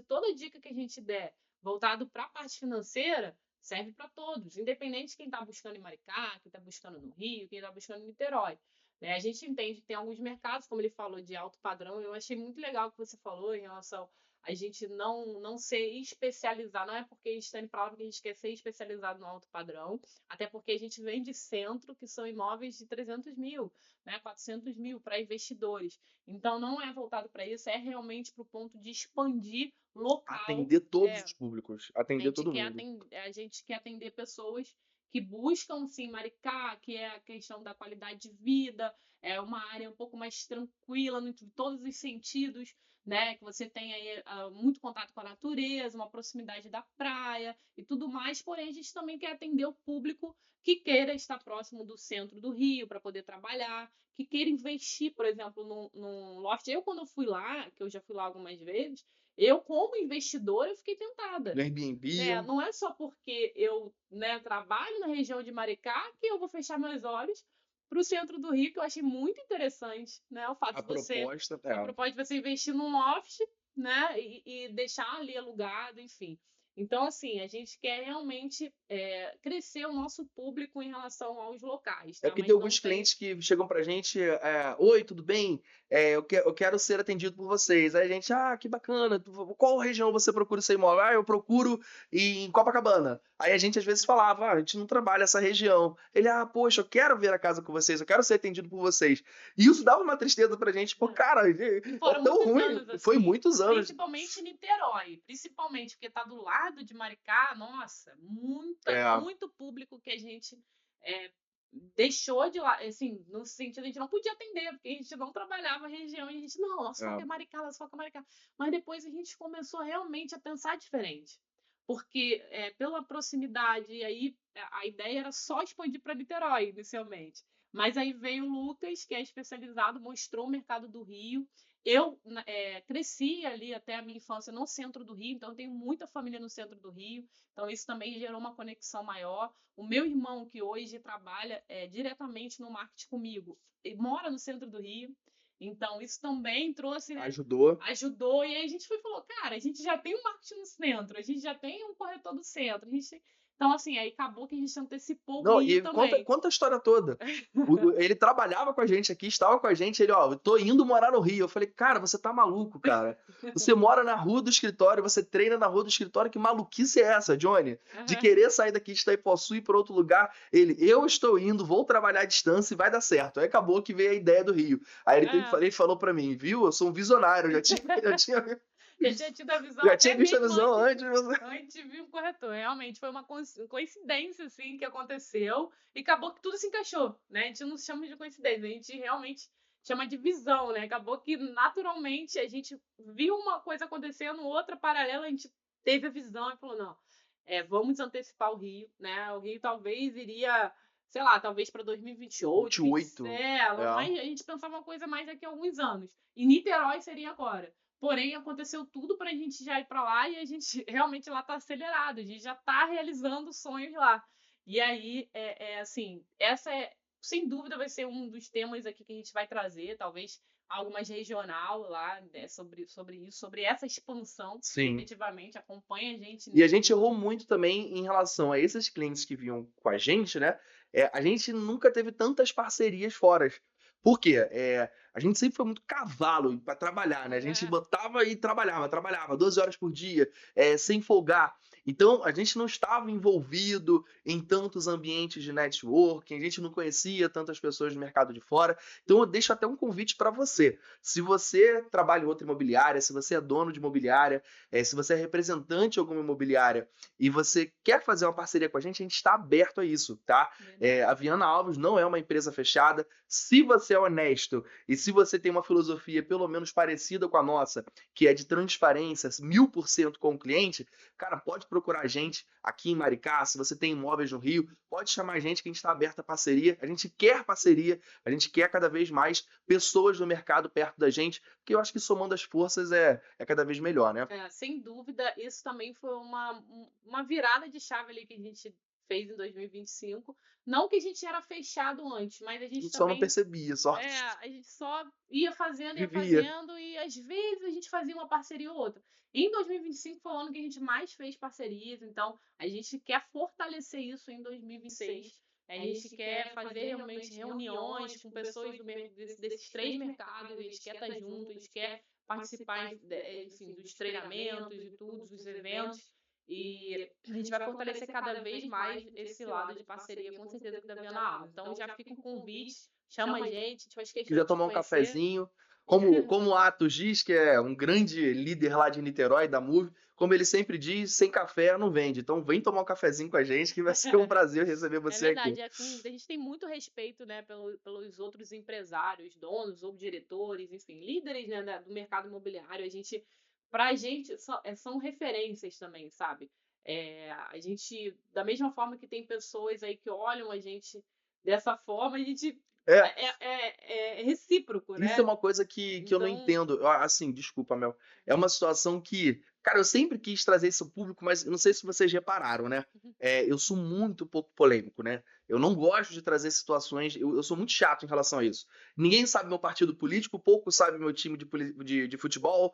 toda dica que a gente der voltado para a parte financeira serve para todos, independente de quem está buscando em Maricá, quem está buscando no Rio, quem está buscando em Niterói. Né? A gente entende que tem alguns mercados, como ele falou, de alto padrão. Eu achei muito legal o que você falou em relação a gente não ser especializado. Não é porque a gente está indo para lá que a gente quer ser especializado no alto padrão, até porque a gente vem de centro, que são imóveis de 300 mil, né, 400 mil para investidores. Então, não é voltado para isso, é realmente para o ponto de expandir local. Atender todos os públicos, atender todo mundo. A gente quer atender pessoas que buscam, sim, Maricá, que é a questão da qualidade de vida, é uma área um pouco mais tranquila em todos os sentidos, né? Que você tem aí muito contato com a natureza, uma proximidade da praia e tudo mais, porém a gente também quer atender o público que queira estar próximo do centro do Rio para poder trabalhar, que queira investir, por exemplo, num loft. Eu, quando eu fui lá, que eu já fui lá algumas vezes, eu, como investidora, eu fiquei tentada. No Airbnb. Não é só porque eu, né, trabalho na região de Maricá que eu vou fechar meus olhos para o centro do Rio, que eu achei muito interessante, né? O fato A de você, proposta a proposta de você investir num loft, né, e deixar ali alugado, enfim. Então, assim, a gente quer realmente crescer o nosso público em relação aos locais, É tá? porque Mas tem não alguns tem. clientes que chegam pra gente, oi, tudo bem? Eu quero ser atendido por vocês. Aí a gente, que bacana, qual região você procura ser imóvel? Eu procuro em Copacabana. Aí a gente às vezes falava, a gente não trabalha essa região. Ele, poxa, eu quero ver a casa com vocês, eu quero ser atendido por vocês. E isso dava uma tristeza pra gente, pô, cara, E é foram tão muitos ruim. anos, Foi assim, muitos anos. principalmente em Niterói, principalmente porque tá do lado de Maricá, nossa, É, muito público que a gente é, deixou de lá, assim, no sentido a gente não podia atender, porque a gente não trabalhava a região, e a gente, não, nossa, foca é Maricá, nossa, foca é Maricá. Mas depois a gente começou realmente a pensar diferente. Porque pela proximidade, e aí a ideia era só expandir para Niterói inicialmente. Mas aí veio o Lucas, que é especializado, mostrou o mercado do Rio. Eu cresci ali até a minha infância no centro do Rio, então eu tenho muita família no centro do Rio, então isso também gerou uma conexão maior. O meu irmão, que hoje trabalha diretamente no marketing comigo, ele mora no centro do Rio, então isso também trouxe, né, ajudou. ajudou. E aí a gente falou, cara, a gente já tem um marketing no centro, a gente já tem um corretor do centro, a gente. Então, assim, aí acabou que a gente antecipou o Não, Rio e também. conta a história toda. Ele trabalhava com a gente aqui, estava com a gente, ele, eu tô indo morar no Rio. Eu falei, cara, você tá maluco, cara. Você mora na rua do escritório, você treina na rua do escritório, que maluquice é essa, Johnny? De querer sair daqui de Itaipuaçu e ir para outro lugar. Eu estou indo, vou trabalhar à distância e vai dar certo. Aí acabou que veio a ideia do Rio. Aí ele falou pra mim, viu? Eu sou um visionário, já tinha Já tinha tido a visão, já até tinha visto a mesmo visão antes. antes de vir um corretor. Realmente foi uma coincidência, assim, que aconteceu e acabou que tudo se encaixou, né? A gente não chama de coincidência, a gente realmente chama de visão, né? Acabou que naturalmente a gente viu uma coisa acontecendo, outra paralela, a gente teve a visão e falou, não, vamos antecipar o Rio, né? O Rio talvez iria, sei lá, talvez para 2028, 28. mas a gente pensava uma coisa mais daqui a alguns anos. E Niterói seria agora. Porém, aconteceu tudo para a gente já ir para lá e a gente realmente lá está acelerado, a gente já está realizando sonhos lá. E aí, assim, essa sem dúvida vai ser um dos temas aqui que a gente vai trazer, talvez algo mais regional lá, né, sobre isso, sobre essa expansão. Sim. Efetivamente, acompanha a gente. E a gente errou muito também em relação a esses clientes que vinham com a gente, né? A gente nunca teve tantas parcerias fora. Por quê? A gente sempre foi muito cavalo para trabalhar, né? A gente botava e trabalhava 12 horas por dia, sem folgar. Então, a gente não estava envolvido em tantos ambientes de networking, a gente não conhecia tantas pessoas do mercado de fora. Então, eu deixo até um convite para você. Se você trabalha em outra imobiliária, se você é dono de imobiliária, se você é representante de alguma imobiliária e você quer fazer uma parceria com a gente está aberto a isso, tá? A Viana Alves não é uma empresa fechada. Se você é honesto e se você tem uma filosofia pelo menos parecida com a nossa, que é de transparência, 1000% com o cliente, cara, pode procurar a gente aqui em Maricá. Se você tem imóveis no Rio, pode chamar a gente que a gente está aberto a parceria. A gente quer parceria, a gente quer cada vez mais pessoas do mercado perto da gente, porque eu acho que somando as forças é cada vez melhor, né? Sem dúvida, isso também foi uma virada de chave ali que a gente fez em 2025. Não que a gente era fechado antes, mas a gente só também não percebia, só a gente só ia fazendo vivia. e às vezes a gente fazia uma parceria ou outra. Em 2025 foi o ano que a gente mais fez parcerias, então a gente quer fortalecer isso em 2026. A gente quer fazer realmente reuniões com pessoas desses três mercados, a gente quer estar junto, a gente quer participar, enfim, dos treinamentos, de tudo, dos eventos. E a gente vai fortalecer cada vez mais esse lado de parceria, com certeza, que da Viana Alves. Então já fica o convite, chama a gente faz questão quiser de tomar um conhecer. cafezinho. Como o Atos diz, que é um grande líder lá de Niterói, da Move, como ele sempre diz, sem café não vende. Então vem tomar um cafezinho com a gente, que vai ser um prazer receber você aqui. É verdade, a gente tem muito respeito, né, pelos outros empresários, donos ou diretores, enfim, líderes, né, do mercado imobiliário. Pra gente, são referências também, sabe? A gente, da mesma forma que tem pessoas aí que olham a gente dessa forma, a gente é recíproco, né? Isso é uma coisa que eu não Então- entendo. Assim, desculpa, Mel. É uma situação que Cara, eu sempre quis trazer isso ao público, mas eu não sei se vocês repararam, né? Eu sou muito pouco polêmico, né? Eu não gosto de trazer situações. Eu sou muito chato em relação a isso. Ninguém sabe meu partido político, pouco sabe meu time de futebol,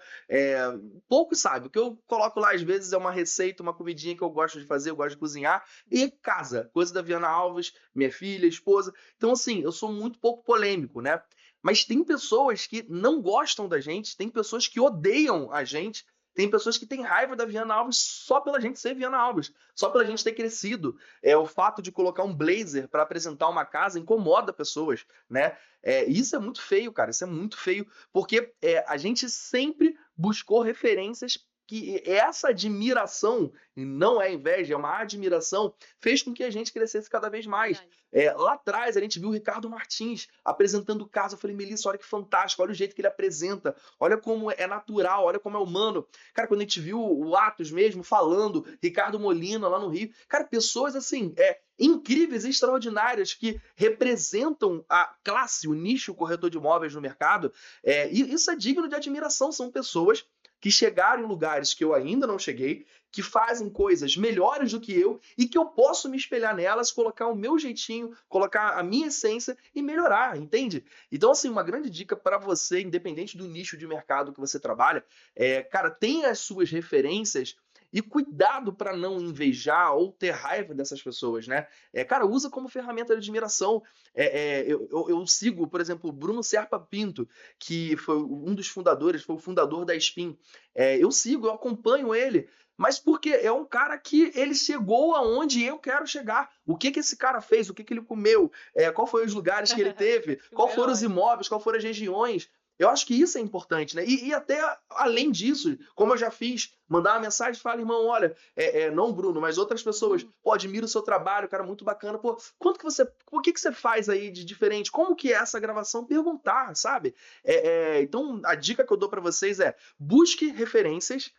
pouco sabe. O que eu coloco lá às vezes é uma receita, uma comidinha que eu gosto de fazer, eu gosto de cozinhar, e casa, coisa da Viana Alves, minha filha, esposa. Então, assim, eu sou muito pouco polêmico, né? Mas tem pessoas que não gostam da gente, tem pessoas que odeiam a gente. Tem pessoas que têm raiva da Viana Alves só pela gente ser Viana Alves, só pela gente ter crescido. O fato de colocar um blazer para apresentar uma casa incomoda pessoas, né? Isso é muito feio, cara. Isso é muito feio, porque a gente sempre buscou referências que essa admiração, e não é inveja, é uma admiração, fez com que a gente crescesse cada vez mais. Lá atrás, a gente viu o Ricardo Martins apresentando o caso. Eu falei, Melissa, olha que fantástico, olha o jeito que ele apresenta, olha como é natural, olha como é humano. Cara, quando a gente viu o Atos mesmo falando, Ricardo Molina lá no Rio, cara, pessoas assim, incríveis, extraordinárias, que representam a classe, o nicho corretor de imóveis no mercado. E isso é digno de admiração. São pessoas que chegaram em lugares que eu ainda não cheguei, que fazem coisas melhores do que eu e que eu posso me espelhar nelas, colocar o meu jeitinho, colocar a minha essência e melhorar, entende? Então, assim, uma grande dica para você, independente do nicho de mercado que você trabalha, cara, tenha as suas referências e cuidado para não invejar ou ter raiva dessas pessoas, né? Cara, usa como ferramenta de admiração. Eu sigo, por exemplo, o Bruno Serpa Pinto, que foi um dos fundadores, foi o fundador da Spin. Eu sigo, eu acompanho ele, mas porque é um cara que ele chegou aonde eu quero chegar. O que esse cara fez? O que ele comeu? Qual foram os lugares que ele teve? Qual foram os imóveis? Qual foram as regiões? Eu acho que isso é importante, né? E até além disso, como eu já fiz, mandar uma mensagem e falar, irmão, olha, não o Bruno, mas outras pessoas, pô, admiro o seu trabalho, cara, muito bacana, pô, o que você faz aí de diferente? Como que é essa gravação? Perguntar, sabe? Então, a dica que eu dou para vocês é, busque referências,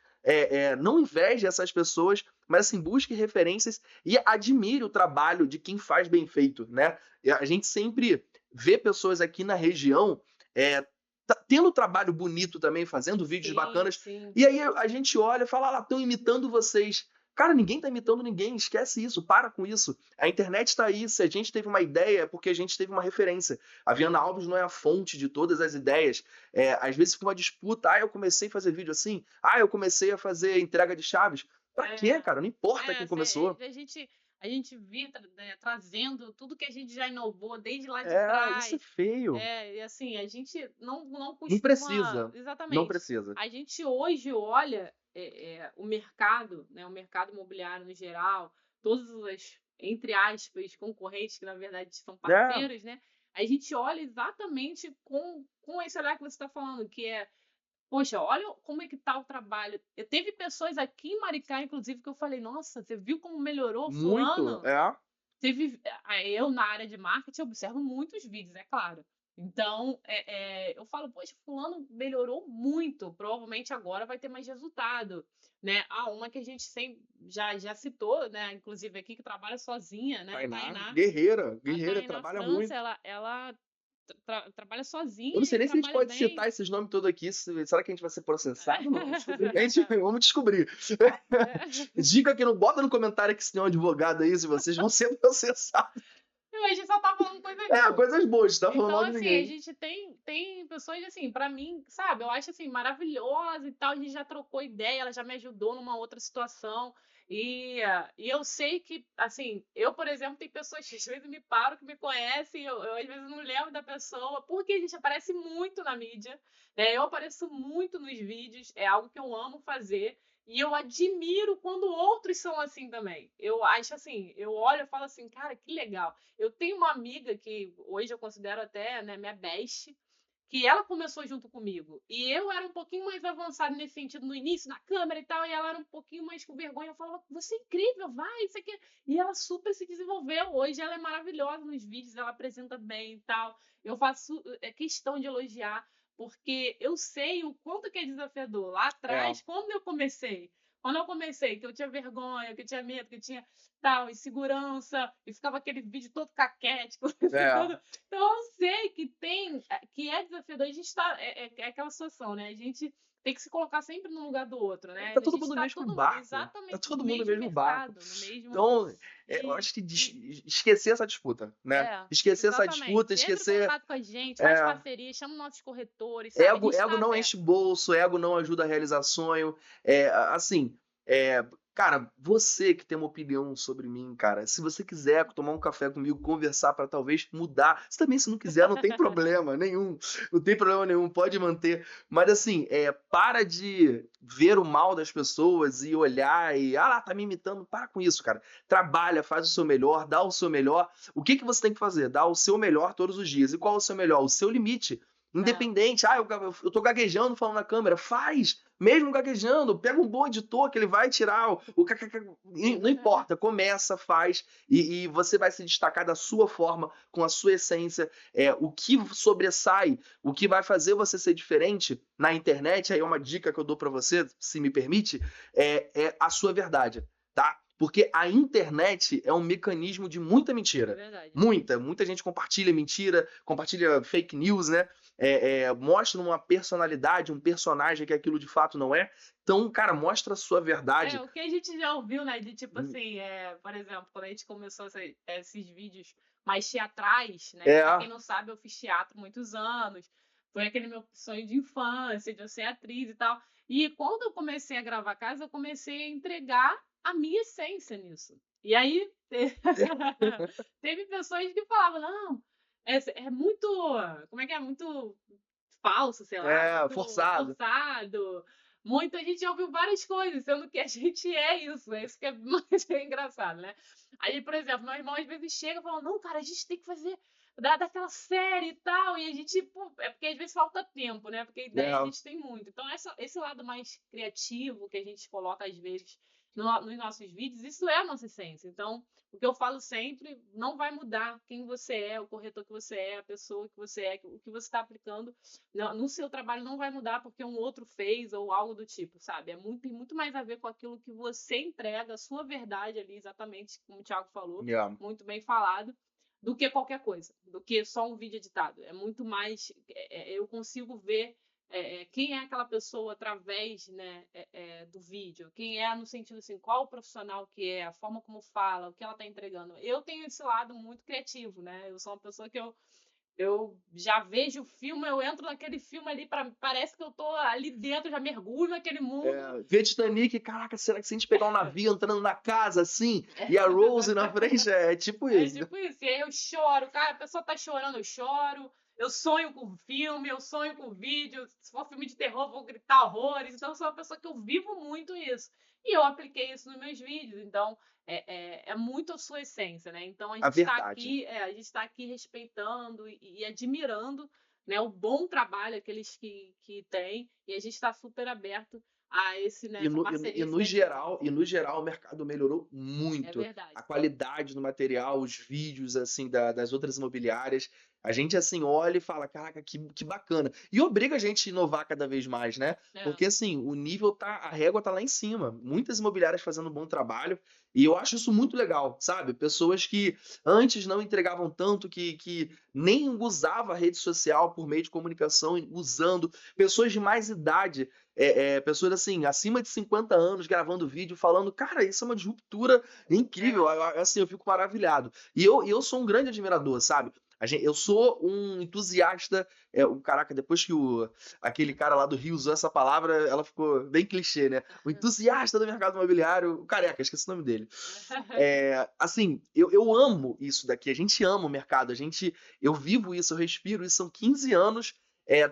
não inveje essas pessoas, mas assim, busque referências e admire o trabalho de quem faz bem feito, né? A gente sempre vê pessoas aqui na região tendo trabalho bonito também, fazendo vídeos bacanas, Sim. e aí a gente olha e fala, estão imitando vocês. Cara, ninguém tá imitando ninguém, esquece isso, para com isso. A internet tá aí, se a gente teve uma ideia é porque a gente teve uma referência. A Viana Alves não é a fonte de todas as ideias. Às vezes fica uma disputa, eu comecei a fazer vídeo assim, eu comecei a fazer entrega de chaves. Pra quê, cara? Não importa quem começou. A gente vê trazendo tudo que a gente já inovou desde lá de trás. Isso é feio. E assim, a gente não costuma... Não precisa. Exatamente. Não precisa. A gente hoje olha o mercado, né, o mercado imobiliário no geral, todas as, entre aspas, concorrentes, que na verdade são parceiros, né? A gente olha exatamente com esse olhar que você está falando, que poxa, olha como é que tá o trabalho. Teve pessoas aqui em Maricá, inclusive, que eu falei, nossa, você viu como melhorou fulano? Muito, Eu, na área de marketing, observo muitos vídeos, é claro. Então, eu falo, poxa, fulano melhorou muito, provavelmente agora vai ter mais resultado, né? Uma que a gente sempre já citou, né? Inclusive aqui, que trabalha sozinha, né? Tainá, guerreira, Tainá trabalha França, muito. ela trabalha sozinha. Eu não sei nem se a gente pode bem. citar esses nomes todos aqui. Será que a gente vai ser processado? Não, vamos descobrir. Dica que não bota no comentário que se tem um advogado aí, se vocês vão ser processados. A gente só tá falando coisas boas. Coisas boas, tá falando mal de assim, ninguém. A gente tem pessoas, assim, pra mim, sabe, eu acho, assim, maravilhosa e tal, a gente já trocou ideia, ela já me ajudou numa outra situação, e eu sei que, assim, eu, por exemplo, tem pessoas que às vezes me param, que me conhecem, eu às vezes não lembro da pessoa, porque a gente aparece muito na mídia, né, eu apareço muito nos vídeos, é algo que eu amo fazer, e eu admiro quando outros são assim também. Eu acho assim, eu olho e falo assim, cara, que legal. Eu tenho uma amiga que hoje eu considero até, né, minha best, que ela começou junto comigo. E eu era um pouquinho mais avançada nesse sentido no início, na câmera e tal, e ela era um pouquinho mais com vergonha. Eu falava, você é incrível, vai, isso aqui. E ela super se desenvolveu. Hoje ela é maravilhosa nos vídeos, ela apresenta bem e tal. Eu faço questão de elogiar, porque eu sei o quanto que é desafiador. Lá atrás, quando eu comecei, que eu tinha vergonha, que eu tinha medo, que eu tinha insegurança, e ficava aquele vídeo todo caquético. Então eu sei que também, que é desafiador, a gente tá. É aquela situação, né? A gente tem que se colocar sempre no lugar do outro, né? Tá A todo gente mundo no tá mesmo todo barco. Tá exatamente todo no mundo no mesmo mesmo barco. mercado, no mesmo. Então, eu E, acho que e esquecer essa disputa, né? Esquecer essa disputa, exatamente. Entre em esquecer. contato com a gente, faz É, parceria, chama nossos corretores, sabe? A gente ego tá não aberto. enche bolso, ego não ajuda a realizar sonho. Assim, cara, você que tem uma opinião sobre mim, cara, se você quiser tomar um café comigo, conversar para talvez mudar, se também se não quiser, não tem problema nenhum, não tem problema nenhum, pode manter. Mas assim, para de ver o mal das pessoas e olhar e, lá, tá me imitando, para com isso, cara. Trabalha, faz o seu melhor, dá o seu melhor. O que você tem que fazer? Dar o seu melhor todos os dias. E qual é o seu melhor? O seu limite. Independente, eu tô gaguejando falando na câmera, faz, mesmo gaguejando, pega um bom editor que ele vai tirar não importa, começa, faz, e você vai se destacar da sua forma, com a sua essência, o que sobressai, o que vai fazer você ser diferente na internet, aí é uma dica que eu dou pra você, se me permite, é a sua verdade, tá? Porque a internet é um mecanismo de muita É mentira. verdade. Muita gente compartilha mentira, compartilha fake news, né? Mostra uma personalidade, um personagem que aquilo de fato não é. Então, cara, mostra a sua verdade. O que a gente já ouviu, né? De tipo assim, por exemplo, quando a gente começou esses vídeos mais teatrais, né? Pra quem não sabe, eu fiz teatro muitos anos. Foi aquele meu sonho de infância, de eu ser atriz e tal. E quando eu comecei a gravar casa, eu comecei a entregar a minha essência nisso. E aí teve pessoas que falavam, não, é muito. Como é que é? Muito falso, sei lá, muito Forçado. forçado. Muita gente já ouviu várias coisas, sendo que a gente é isso que é mais engraçado, né? Aí, por exemplo, meu irmão às vezes chega e fala, não, cara, a gente tem que fazer daquela série e tal, e a gente, pô, é porque às vezes falta tempo, né? Porque ideia a gente tem muito. Então, esse lado mais criativo que a gente coloca às vezes nos nossos vídeos, isso é a nossa essência. Então, o que eu falo sempre, não vai mudar quem você é, o corretor que você é, a pessoa que você é, o que você está aplicando no seu trabalho não vai mudar porque um outro fez ou algo do tipo, sabe? Tem muito mais a ver com aquilo que você entrega, a sua verdade ali, exatamente como o Thiago falou, muito bem falado, do que qualquer coisa, do que só um vídeo editado. É muito mais. Eu consigo ver quem é aquela pessoa através, né, do vídeo, quem é no sentido assim, qual o profissional que é, a forma como fala, o que ela está entregando. Eu tenho esse lado muito criativo, né? Eu sou uma pessoa que eu já vejo o filme, eu entro naquele filme ali, parece que eu tô ali dentro, já mergulho naquele mundo. Ver Titanic, caraca, será que se a gente pegar um navio entrando na casa assim, e a Rose na frente, é tipo isso. É tipo isso, e aí eu choro, cara, a pessoa tá chorando, eu choro, eu sonho com filme, eu sonho com vídeo, se for filme de terror, eu vou gritar horrores, então eu sou uma pessoa que eu vivo muito isso. E eu apliquei isso nos meus vídeos, então é muito a sua essência, né? Então a gente está aqui respeitando e admirando, né, o bom trabalho aqueles que têm, e a gente está super aberto a essa parceria. No geral, o mercado melhorou muito. É verdade. A qualidade do material, os vídeos assim das outras imobiliárias. A gente assim olha e fala, caraca, que bacana. E obriga a gente a inovar cada vez mais, né? Porque assim, o nível a régua tá lá em cima. Muitas imobiliárias fazendo um bom trabalho. E eu acho isso muito legal, sabe? Pessoas que antes não entregavam tanto, que nem usava a rede social por meio de comunicação, usando. Pessoas de mais idade, pessoas assim, acima de 50 anos, gravando vídeo, falando, cara, isso é uma disruptura incrível. Assim, eu fico maravilhado. E eu sou um grande admirador, sabe? Eu sou um entusiasta. Caraca, depois que aquele cara lá do Rio usou essa palavra, ela ficou bem clichê, né? O entusiasta do mercado imobiliário, o careca, esqueci o nome dele. Assim, eu amo isso daqui, a gente ama o mercado, eu vivo isso, eu respiro isso, são 15 anos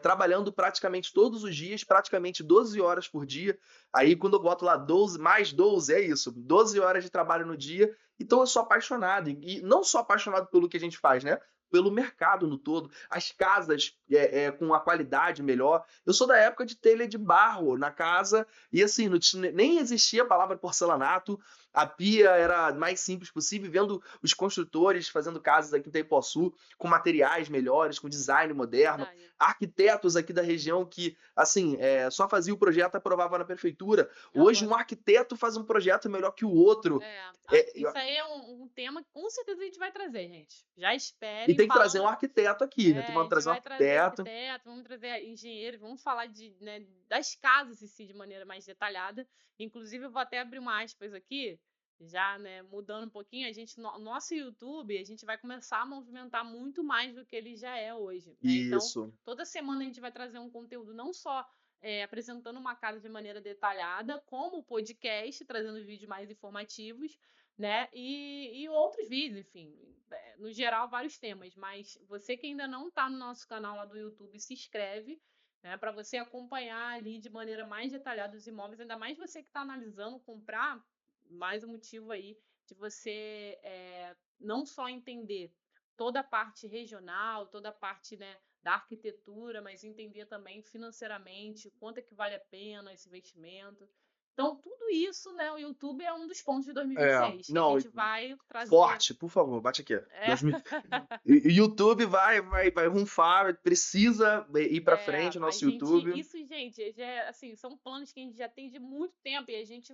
trabalhando praticamente todos os dias, praticamente 12 horas por dia. Aí quando eu boto lá 12, mais 12, é isso, 12 horas de trabalho no dia. Então eu sou apaixonado, e não só apaixonado pelo que a gente faz, né? Pelo mercado no todo, as casas com a qualidade melhor. Eu sou da época de telha de barro na casa, e assim, nem existia a palavra porcelanato. a pia era mais simples possível, vendo os construtores fazendo casas aqui em Itaipuaçu com materiais melhores, com design moderno, Verdade. arquitetos aqui da região que, assim, só fazia o projeto, aprovava na prefeitura. Hoje, Aham. um arquiteto faz um projeto melhor que o outro. Isso aí é um tema que com certeza a gente vai trazer, gente. Já E esperem tem que trazer um falando. arquiteto aqui, né? Tem A que gente trazer um vai trazer arquiteto. arquiteto, vamos trazer engenheiro, vamos falar né, das casas em si de maneira mais detalhada. Inclusive, eu vou até abrir uma aspas aqui, já, né, mudando um pouquinho, nosso YouTube, a gente vai começar a movimentar muito mais do que ele já é hoje, né? Então, Isso. toda semana a gente vai trazer um conteúdo não só apresentando uma casa de maneira detalhada, como podcast, trazendo vídeos mais informativos, né? E outros vídeos, enfim, no geral, vários temas. Mas você que ainda não está no nosso canal lá do YouTube, se inscreve, né? Para você acompanhar ali de maneira mais detalhada os imóveis, ainda mais você que está analisando comprar, mais um motivo aí de você não só entender toda a parte regional, toda a parte, né, da arquitetura, mas entender também financeiramente quanto é que vale a pena esse investimento. Então, tudo isso, né, o YouTube é um dos pontos de 2026 que a Não, gente vai trazer. forte, por favor, bate aqui. É. YouTube vai runfar, precisa ir pra frente o nosso YouTube. Isso, gente, assim, são planos que a gente já tem de muito tempo e a gente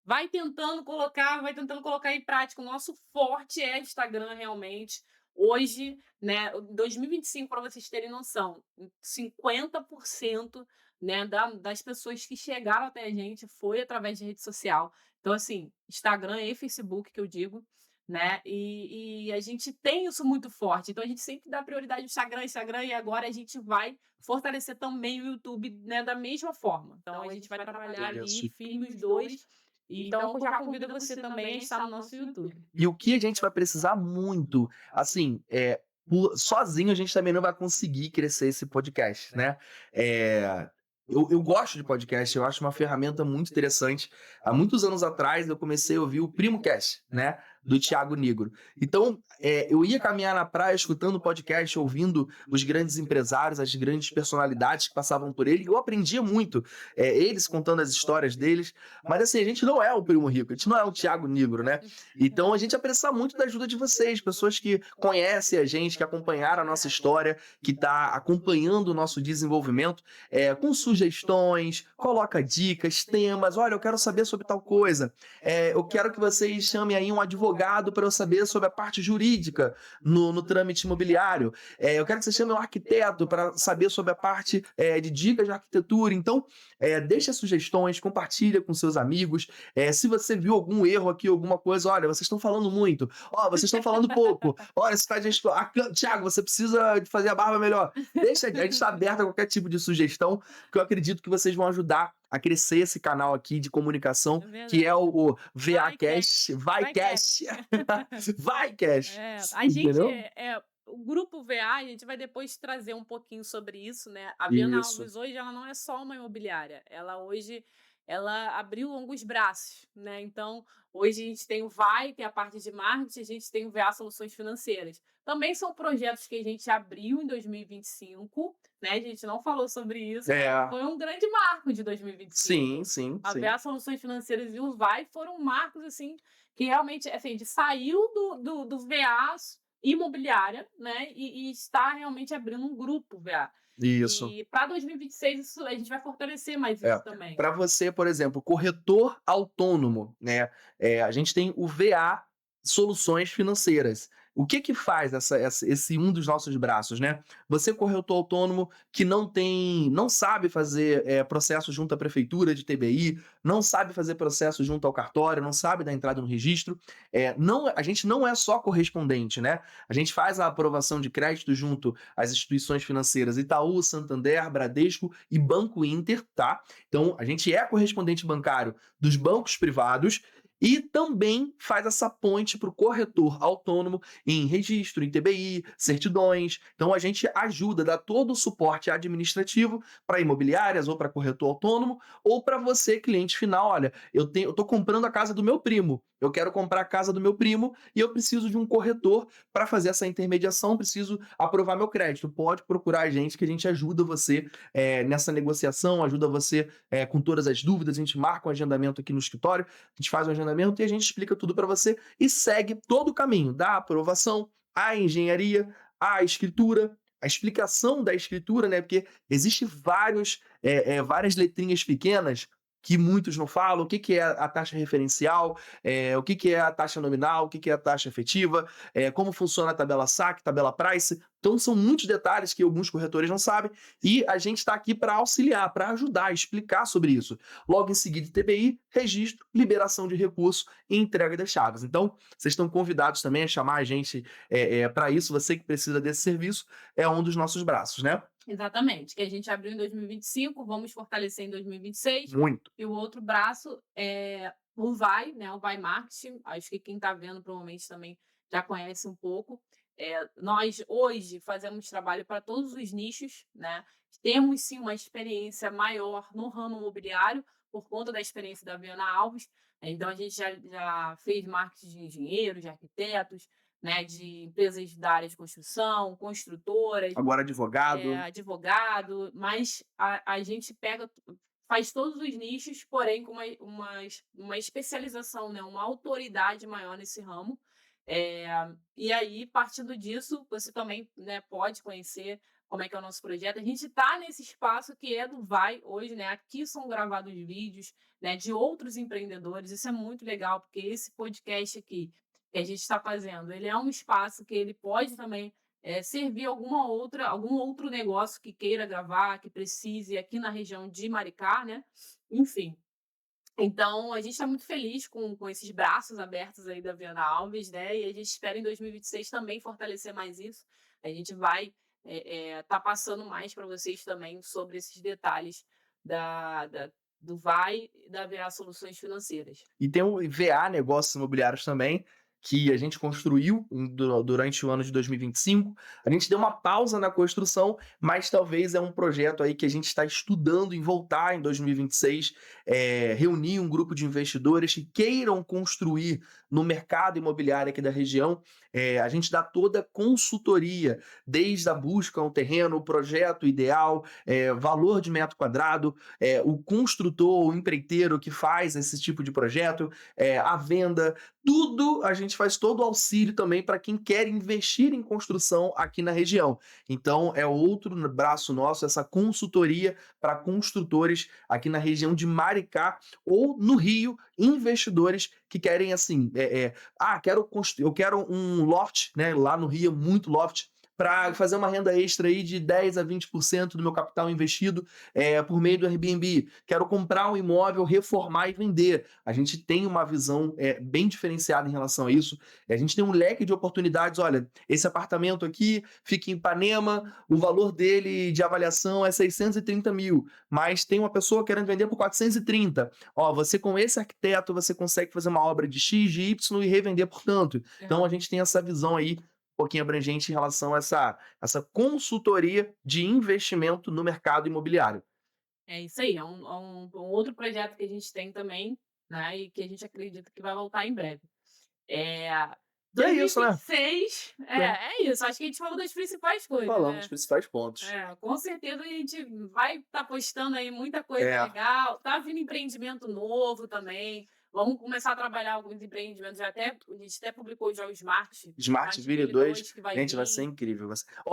vai tentando colocar em prática. O nosso forte é Instagram, realmente. Hoje, né, 2025, para vocês terem noção, 50%, né, das pessoas que chegaram até a gente foi através de rede social. Então, assim, Instagram e Facebook, que eu digo, né? E a gente tem isso muito forte. Então, a gente sempre dá prioridade ao Instagram, e agora a gente vai fortalecer também o YouTube, né, da mesma forma. Então, a gente vai trabalhar ali, Isso. firme os dois. Então, eu já convido você também a estar no nosso YouTube. E o que a gente vai precisar muito, assim, sozinho a gente também não vai conseguir crescer esse podcast, né? Eu gosto de podcast, eu acho uma ferramenta muito interessante. Há muitos anos atrás eu comecei a ouvir o PrimoCast, né? Do Thiago Nigro. Então, eu ia caminhar na praia escutando o podcast, ouvindo os grandes empresários, as grandes personalidades que passavam por ele. Eu aprendia muito, eles contando as histórias deles. Mas assim, a gente não é o Primo Rico, a gente não é o Thiago Nigro, né? Então a gente precisa muito da ajuda de vocês, pessoas que conhecem a gente, que acompanharam a nossa história, que tá acompanhando o nosso desenvolvimento, com sugestões, coloca dicas, temas. Olha, eu quero saber sobre tal coisa. Eu quero que vocês chamem aí um advogado para eu saber sobre a parte jurídica no trâmite imobiliário. Eu quero que vocês chamem um arquiteto para saber sobre a parte de dicas de arquitetura. Então, deixa sugestões, compartilha com seus amigos. Se você viu algum erro aqui, alguma coisa, olha, vocês estão falando muito. Vocês estão falando pouco. Olha, você tá Thiago, você precisa de fazer a barba melhor. Deixa, a gente está aberto a qualquer tipo de sugestão, que eu acredito que vocês vão ajudar a crescer esse canal aqui de comunicação, que é o VAcast. VaiCast. VaiCast. A gente Entendeu? o grupo VA, a gente vai depois trazer um pouquinho sobre isso, né? A Viana Isso. Alves hoje, ela não é só uma imobiliária. Ela abriu alguns braços, né? Então, hoje a gente tem o VAI, que é a parte de marketing, a gente tem o VA Soluções Financeiras. Também são projetos que a gente abriu em 2025, né? A gente não falou sobre isso. Foi um grande marco de 2025. Sim. A VA Soluções Financeiras e o VAI foram marcos, assim, que realmente, assim, a gente saiu do VA imobiliária, né? E está realmente abrindo um grupo VA. Isso. E para 2026 a gente vai fortalecer mais isso também. Para você, por exemplo, corretor autônomo, né? A gente tem o VA Soluções Financeiras. O que faz esse um dos nossos braços, né? Você, corretor autônomo, que não sabe fazer processo junto à prefeitura de TBI, não sabe fazer processo junto ao cartório, não sabe dar entrada no registro, a gente não é só correspondente, né? A gente faz a aprovação de crédito junto às instituições financeiras Itaú, Santander, Bradesco e Banco Inter, tá? Então, a gente é correspondente bancário dos bancos privados e também faz essa ponte para o corretor autônomo em registro, em TBI, certidões. Então, a gente ajuda, dá todo o suporte administrativo para imobiliárias ou para corretor autônomo ou para você, cliente final. Olha, eu tô comprando a casa do meu primo. eu quero comprar a casa do meu primo e eu preciso de um corretor para fazer essa intermediação, preciso aprovar meu crédito. Pode procurar a gente que a gente ajuda você nessa negociação, ajuda você com todas as dúvidas, a gente marca um agendamento aqui no escritório, a gente faz um agendamento e a gente explica tudo para você e segue todo o caminho da aprovação, a engenharia, a escritura, a explicação da escritura, né? Porque existe várias letrinhas pequenas que muitos não falam, o que, que é a taxa referencial, o que, que é a taxa nominal, o que, que é a taxa efetiva, como funciona a tabela SAC, tabela Price. Então são muitos detalhes que alguns corretores não sabem e a gente está aqui para auxiliar, para ajudar, a explicar sobre isso. Logo em seguida, TBI, registro, liberação de recurso e entrega das chaves. Então, vocês estão convidados também a chamar a gente para isso. Você que precisa desse serviço é um dos nossos braços, né? Exatamente, que a gente abriu em 2025, vamos fortalecer em 2026. Muito. E o outro braço é o Vai, né? O Vai Marketing. Acho que quem está vendo provavelmente também já conhece um pouco. Nós hoje fazemos trabalho para todos os nichos, né? Temos sim uma experiência maior no ramo imobiliário por conta da experiência da Viana Alves. Então a gente já fez marketing de engenheiros, de arquitetos, né, de empresas da área de construção, construtoras, Agora advogado. Advogado, mas a gente faz todos os nichos, porém com uma especialização, né, uma autoridade maior nesse ramo. E aí, partindo disso, você também, né, pode conhecer como é que é o nosso projeto. A gente está nesse espaço que é do Vai hoje, né? Aqui são gravados vídeos, né, de outros empreendedores. Isso é muito legal, porque esse podcast aqui que a gente está fazendo, ele é um espaço que ele pode também servir algum outro negócio que queira gravar, que precise aqui na região de Maricá, né? Enfim. Então, a gente está muito feliz com esses braços abertos aí da Viana Alves, né? E a gente espera em 2026 também fortalecer mais isso. A gente vai tá passando mais para vocês também sobre esses detalhes do Vai e da VA Soluções Financeiras. E tem o VA Negócios Imobiliários também, que a gente construiu durante o ano de 2025. A gente deu uma pausa na construção, mas talvez é um projeto aí que a gente está estudando em voltar em 2026, reunir um grupo de investidores que queiram construir no mercado imobiliário aqui da região. A gente dá toda a consultoria, desde a busca ao terreno, o projeto ideal, valor de metro quadrado, o construtor, o empreiteiro que faz esse tipo de projeto, a venda, tudo a gente faz todo o auxílio também para quem quer investir em construção aqui na região. Então, é outro braço nosso, essa consultoria para construtores aqui na região de Maricá ou no Rio, investidores que querem assim, eu quero um loft, né? Lá no Rio, muito loft, para fazer uma renda extra aí de 10 a 20% do meu capital investido por meio do Airbnb. Quero comprar um imóvel, reformar e vender. A gente tem uma visão bem diferenciada em relação a isso. A gente tem um leque de oportunidades. Olha, esse apartamento aqui fica em Ipanema, o valor dele de avaliação é 630 mil, mas tem uma pessoa querendo vender por 430. Ó, você com esse arquiteto, você consegue fazer uma obra de X, de Y e revender por tanto. Então a gente tem essa visão aí um pouquinho abrangente em relação a essa consultoria de investimento no mercado imobiliário. É isso aí, é um outro projeto que a gente tem também, né? E que a gente acredita que vai voltar em breve. E é isso, né? 2026, é isso. Acho que a gente falou das principais coisas, Falamos né? dos principais pontos. Com certeza a gente vai estar postando aí muita coisa legal. Tá vindo empreendimento novo também. Vamos começar a trabalhar alguns empreendimentos. A gente até publicou já o Smart Ville 2. que vai Gente, vir. vai ser incrível.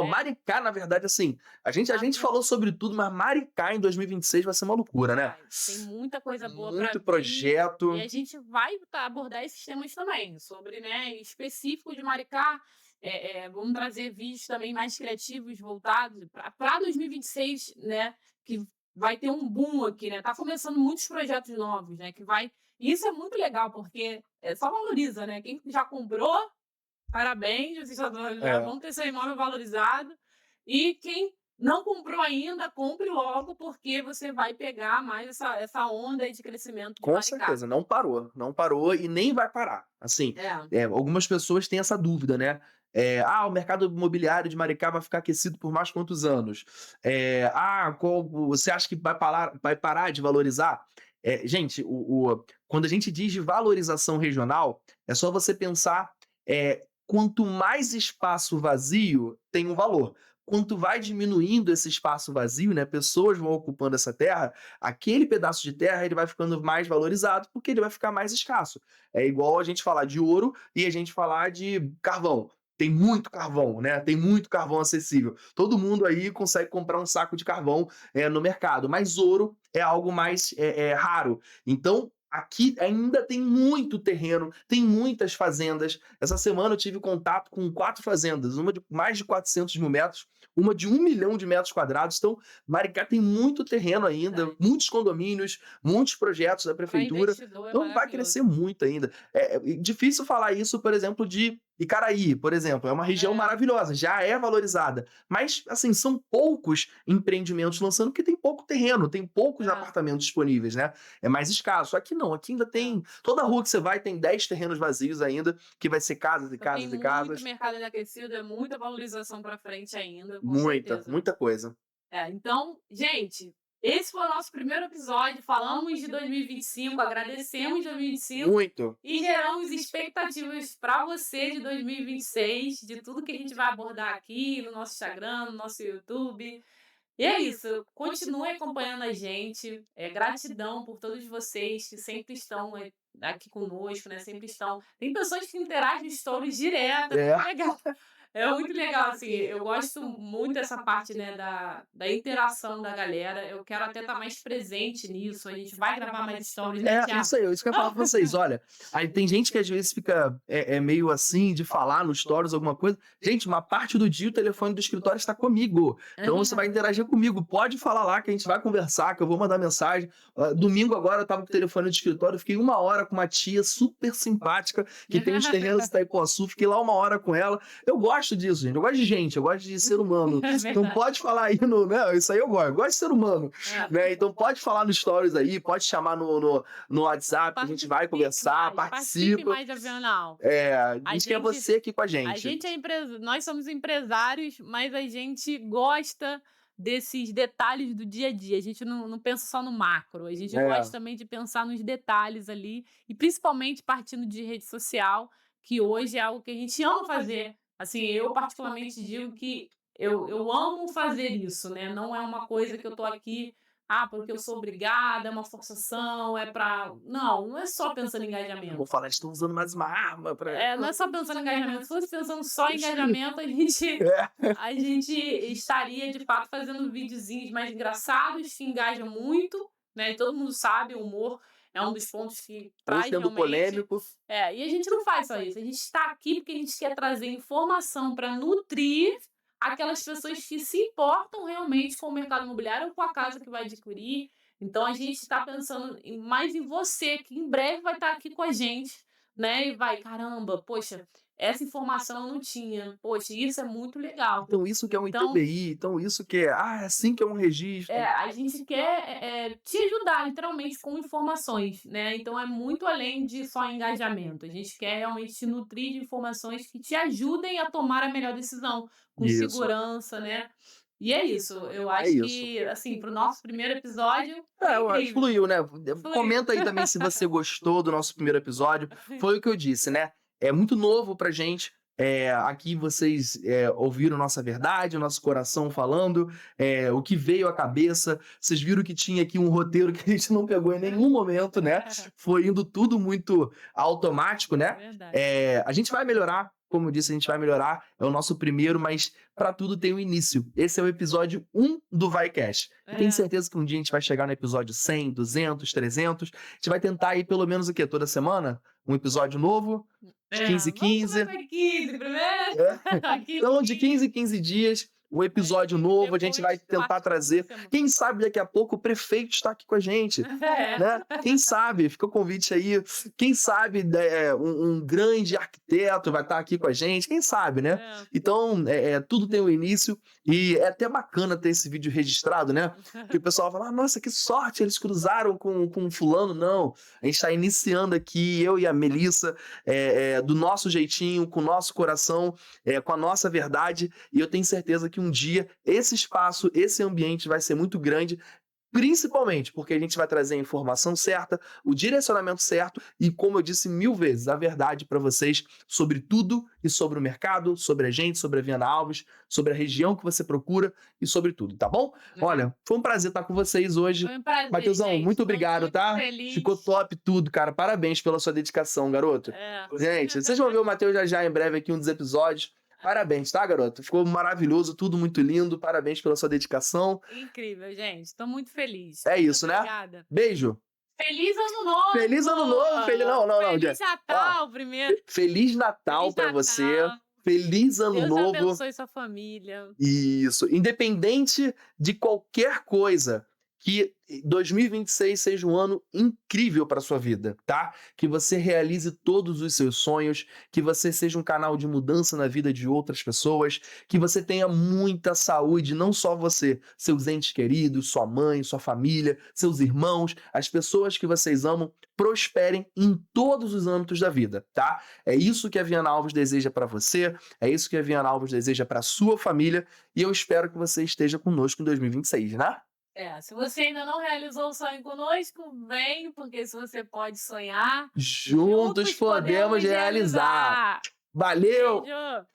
Maricá, na verdade, assim, a gente falou sobre tudo, mas Maricá em 2026 vai ser uma loucura, né? Tem muita coisa boa para Muito projeto. E a gente vai abordar esses temas também, sobre, né, específico de Maricá. Vamos trazer vídeos também mais criativos voltados para 2026, né? Que vai ter um boom aqui, né? Tá começando muitos projetos novos, né? Isso é muito legal, porque só valoriza, né? Quem já comprou, parabéns, vocês já vão ter seu imóvel valorizado. E quem não comprou ainda, compre logo, porque você vai pegar mais essa onda aí de crescimento de Com Maricá. certeza, não parou e nem vai parar. Assim, algumas pessoas têm essa dúvida, né? O mercado imobiliário de Maricá vai ficar aquecido por mais quantos anos? Você acha que vai parar de valorizar? Gente, quando a gente diz de valorização regional, é só você pensar, quanto mais espaço vazio tem um valor. Quanto vai diminuindo esse espaço vazio, né, pessoas vão ocupando essa terra, aquele pedaço de terra ele vai ficando mais valorizado porque ele vai ficar mais escasso. É igual a gente falar de ouro e a gente falar de carvão. Tem muito carvão, né? Tem muito carvão acessível. Todo mundo aí consegue comprar um saco de carvão no mercado, mas ouro é algo mais raro. Então, aqui ainda tem muito terreno, tem muitas fazendas. Essa semana eu tive contato com 4 fazendas, uma de mais de 400 mil metros, uma de 1 milhão de metros quadrados. Então, Maricá tem muito terreno ainda, muitos condomínios, muitos projetos da Para prefeitura. investidor é Então, vai maravilhoso. crescer muito ainda. É difícil falar isso, por exemplo, de Icaraí, por exemplo. É uma região maravilhosa, já é valorizada. Mas, assim, são poucos empreendimentos lançando porque tem pouco terreno, tem poucos apartamentos disponíveis, né? É mais escasso. Aqui não, aqui ainda tem. Toda rua que você vai tem 10 terrenos vazios ainda, que vai ser casas e Então, casas tem e casas. muito mercado aquecido, é muita valorização para frente ainda, com Muita, certeza. muita coisa. Então, gente, esse foi o nosso primeiro episódio. Falamos de 2025, agradecemos 2025 Muito. e geramos expectativas para você de 2026, de tudo que a gente vai abordar aqui no nosso Instagram, no nosso YouTube. E é isso, continue acompanhando a gente. Gratidão por todos vocês que sempre estão aqui conosco, né? Sempre estão. Tem pessoas que interagem no stories direto, é muito legal. É muito legal, assim, eu gosto muito dessa parte, né, da interação da galera. Eu quero até estar mais presente nisso. A gente vai gravar mais stories, né, Thiago? Isso aí, isso que eu ia falar pra vocês. Olha, aí tem gente que às vezes fica meio assim de falar nos stories alguma coisa. Gente, uma parte do dia o telefone do escritório está comigo. Então você vai interagir comigo. Pode falar lá que a gente vai conversar, que eu vou mandar mensagem. Domingo agora eu tava com o telefone do escritório, fiquei 1 hora com uma tia super simpática que tem os terrenos em Itaipuaçu. Fiquei lá 1 hora com ela. Eu gosto disso, gente. Eu gosto de ser humano. Então pode falar aí no. Né, isso aí eu gosto de ser humano. Né? Então pode falar nos stories aí, pode chamar no WhatsApp, a gente vai conversar, Participe participa. mais de Avianal. Diz que é você aqui com a gente. A gente nós somos empresários, mas a gente gosta desses detalhes do dia a dia. A gente não pensa só no macro, a gente gosta também de pensar nos detalhes ali, e principalmente partindo de rede social, que hoje é algo que a gente ama fazer. Assim, eu particularmente digo que eu amo fazer isso, né? Não é uma coisa que eu tô aqui, porque eu sou obrigada, é uma forçação, é pra... Não é só pensando em engajamento. Vou falar, estão usando mais uma arma pra... Não é só pensando em engajamento. Se fosse pensando só em engajamento, a gente estaria, de fato, fazendo videozinhos mais engraçados, que engajam muito, né? Todo mundo sabe, o humor é um dos pontos que traz sendo realmente... polêmico. E a gente não faz só isso. A gente está aqui porque a gente quer trazer informação para nutrir aquelas pessoas que se importam realmente com o mercado imobiliário ou com a casa que vai adquirir. Então, a gente está pensando mais em você, que em breve vai estar aqui com a gente, né? E vai, caramba, poxa, essa informação eu não tinha. Poxa, isso é muito legal. Então isso que é um ITBI, então isso que é assim que é um registro. A gente quer te ajudar, literalmente, com informações, né? Então é muito além de só engajamento. A gente quer realmente te nutrir de informações que te ajudem a tomar a melhor decisão, com segurança, né? E é isso. Eu acho que, assim, pro nosso primeiro episódio... Fluiu, né? Fluiu. Comenta aí também se você gostou do nosso primeiro episódio. Foi o que eu disse, né? É muito novo pra gente. Aqui vocês ouviram nossa verdade, o nosso coração falando, o que veio à cabeça. Vocês viram que tinha aqui um roteiro que a gente não pegou em nenhum momento, né? Foi indo tudo muito automático, né? Verdade. A gente vai melhorar. Como eu disse, a gente vai melhorar. É o nosso primeiro, mas para tudo tem um início. Esse é o episódio 1 do VaiCast. Tenho certeza que um dia a gente vai chegar no episódio 100, 200, 300. A gente vai tentar aí pelo menos o quê? Toda semana? Um episódio novo? De 15 em 15. Vamos 15 primeiro. Então, de 15 em 15 dias, um episódio novo, a gente vai tentar trazer. Quem sabe daqui a pouco o prefeito está aqui com a gente. Né? Quem sabe, fica o convite aí. Quem sabe um grande arquiteto vai estar aqui com a gente. Quem sabe, né? Então, tudo tem um início. E é até bacana ter esse vídeo registrado, né? Porque o pessoal fala, nossa, que sorte, eles cruzaram com fulano. Não, a gente está iniciando aqui, eu e a Melissa, do nosso jeitinho, com o nosso coração, com a nossa verdade. E eu tenho certeza que um dia esse espaço, esse ambiente vai ser muito grande Principalmente porque a gente vai trazer a informação certa, o direcionamento certo e, como eu disse 1000 vezes, a verdade para vocês sobre tudo e sobre o mercado, sobre a gente, sobre a Viana Alves, sobre a região que você procura e sobre tudo, tá bom? Olha, foi um prazer estar com vocês hoje. Foi um prazer, Matheusão, gente. muito Tô obrigado, muito tá? feliz. Ficou top tudo, cara. Parabéns pela sua dedicação, garoto. Gente, vocês vão ver o Matheus já em breve aqui em um dos episódios. Parabéns, tá, garoto? Ficou maravilhoso, tudo muito lindo. Parabéns pela sua dedicação. Incrível, gente. Tô muito feliz. É Muito isso, né? obrigada. Beijo. Feliz Ano Novo! Feliz Ano Novo! Feliz Jé. Natal, primeiro. Feliz Natal Feliz pra Natal. você. Feliz Ano Deus Novo. abençoe sua família. Isso. Independente de qualquer coisa, que 2026 seja um ano incrível para sua vida, tá? Que você realize todos os seus sonhos, que você seja um canal de mudança na vida de outras pessoas, que você tenha muita saúde, não só você, seus entes queridos, sua mãe, sua família, seus irmãos, as pessoas que vocês amam, prosperem em todos os âmbitos da vida, tá? É isso que a Viana Alves deseja para você, é isso que a Viana Alves deseja para sua família, e eu espero que você esteja conosco em 2026, né? Se você ainda não realizou o sonho conosco, vem, porque se você pode sonhar, Juntos podemos realizar. Valeu! Beijo!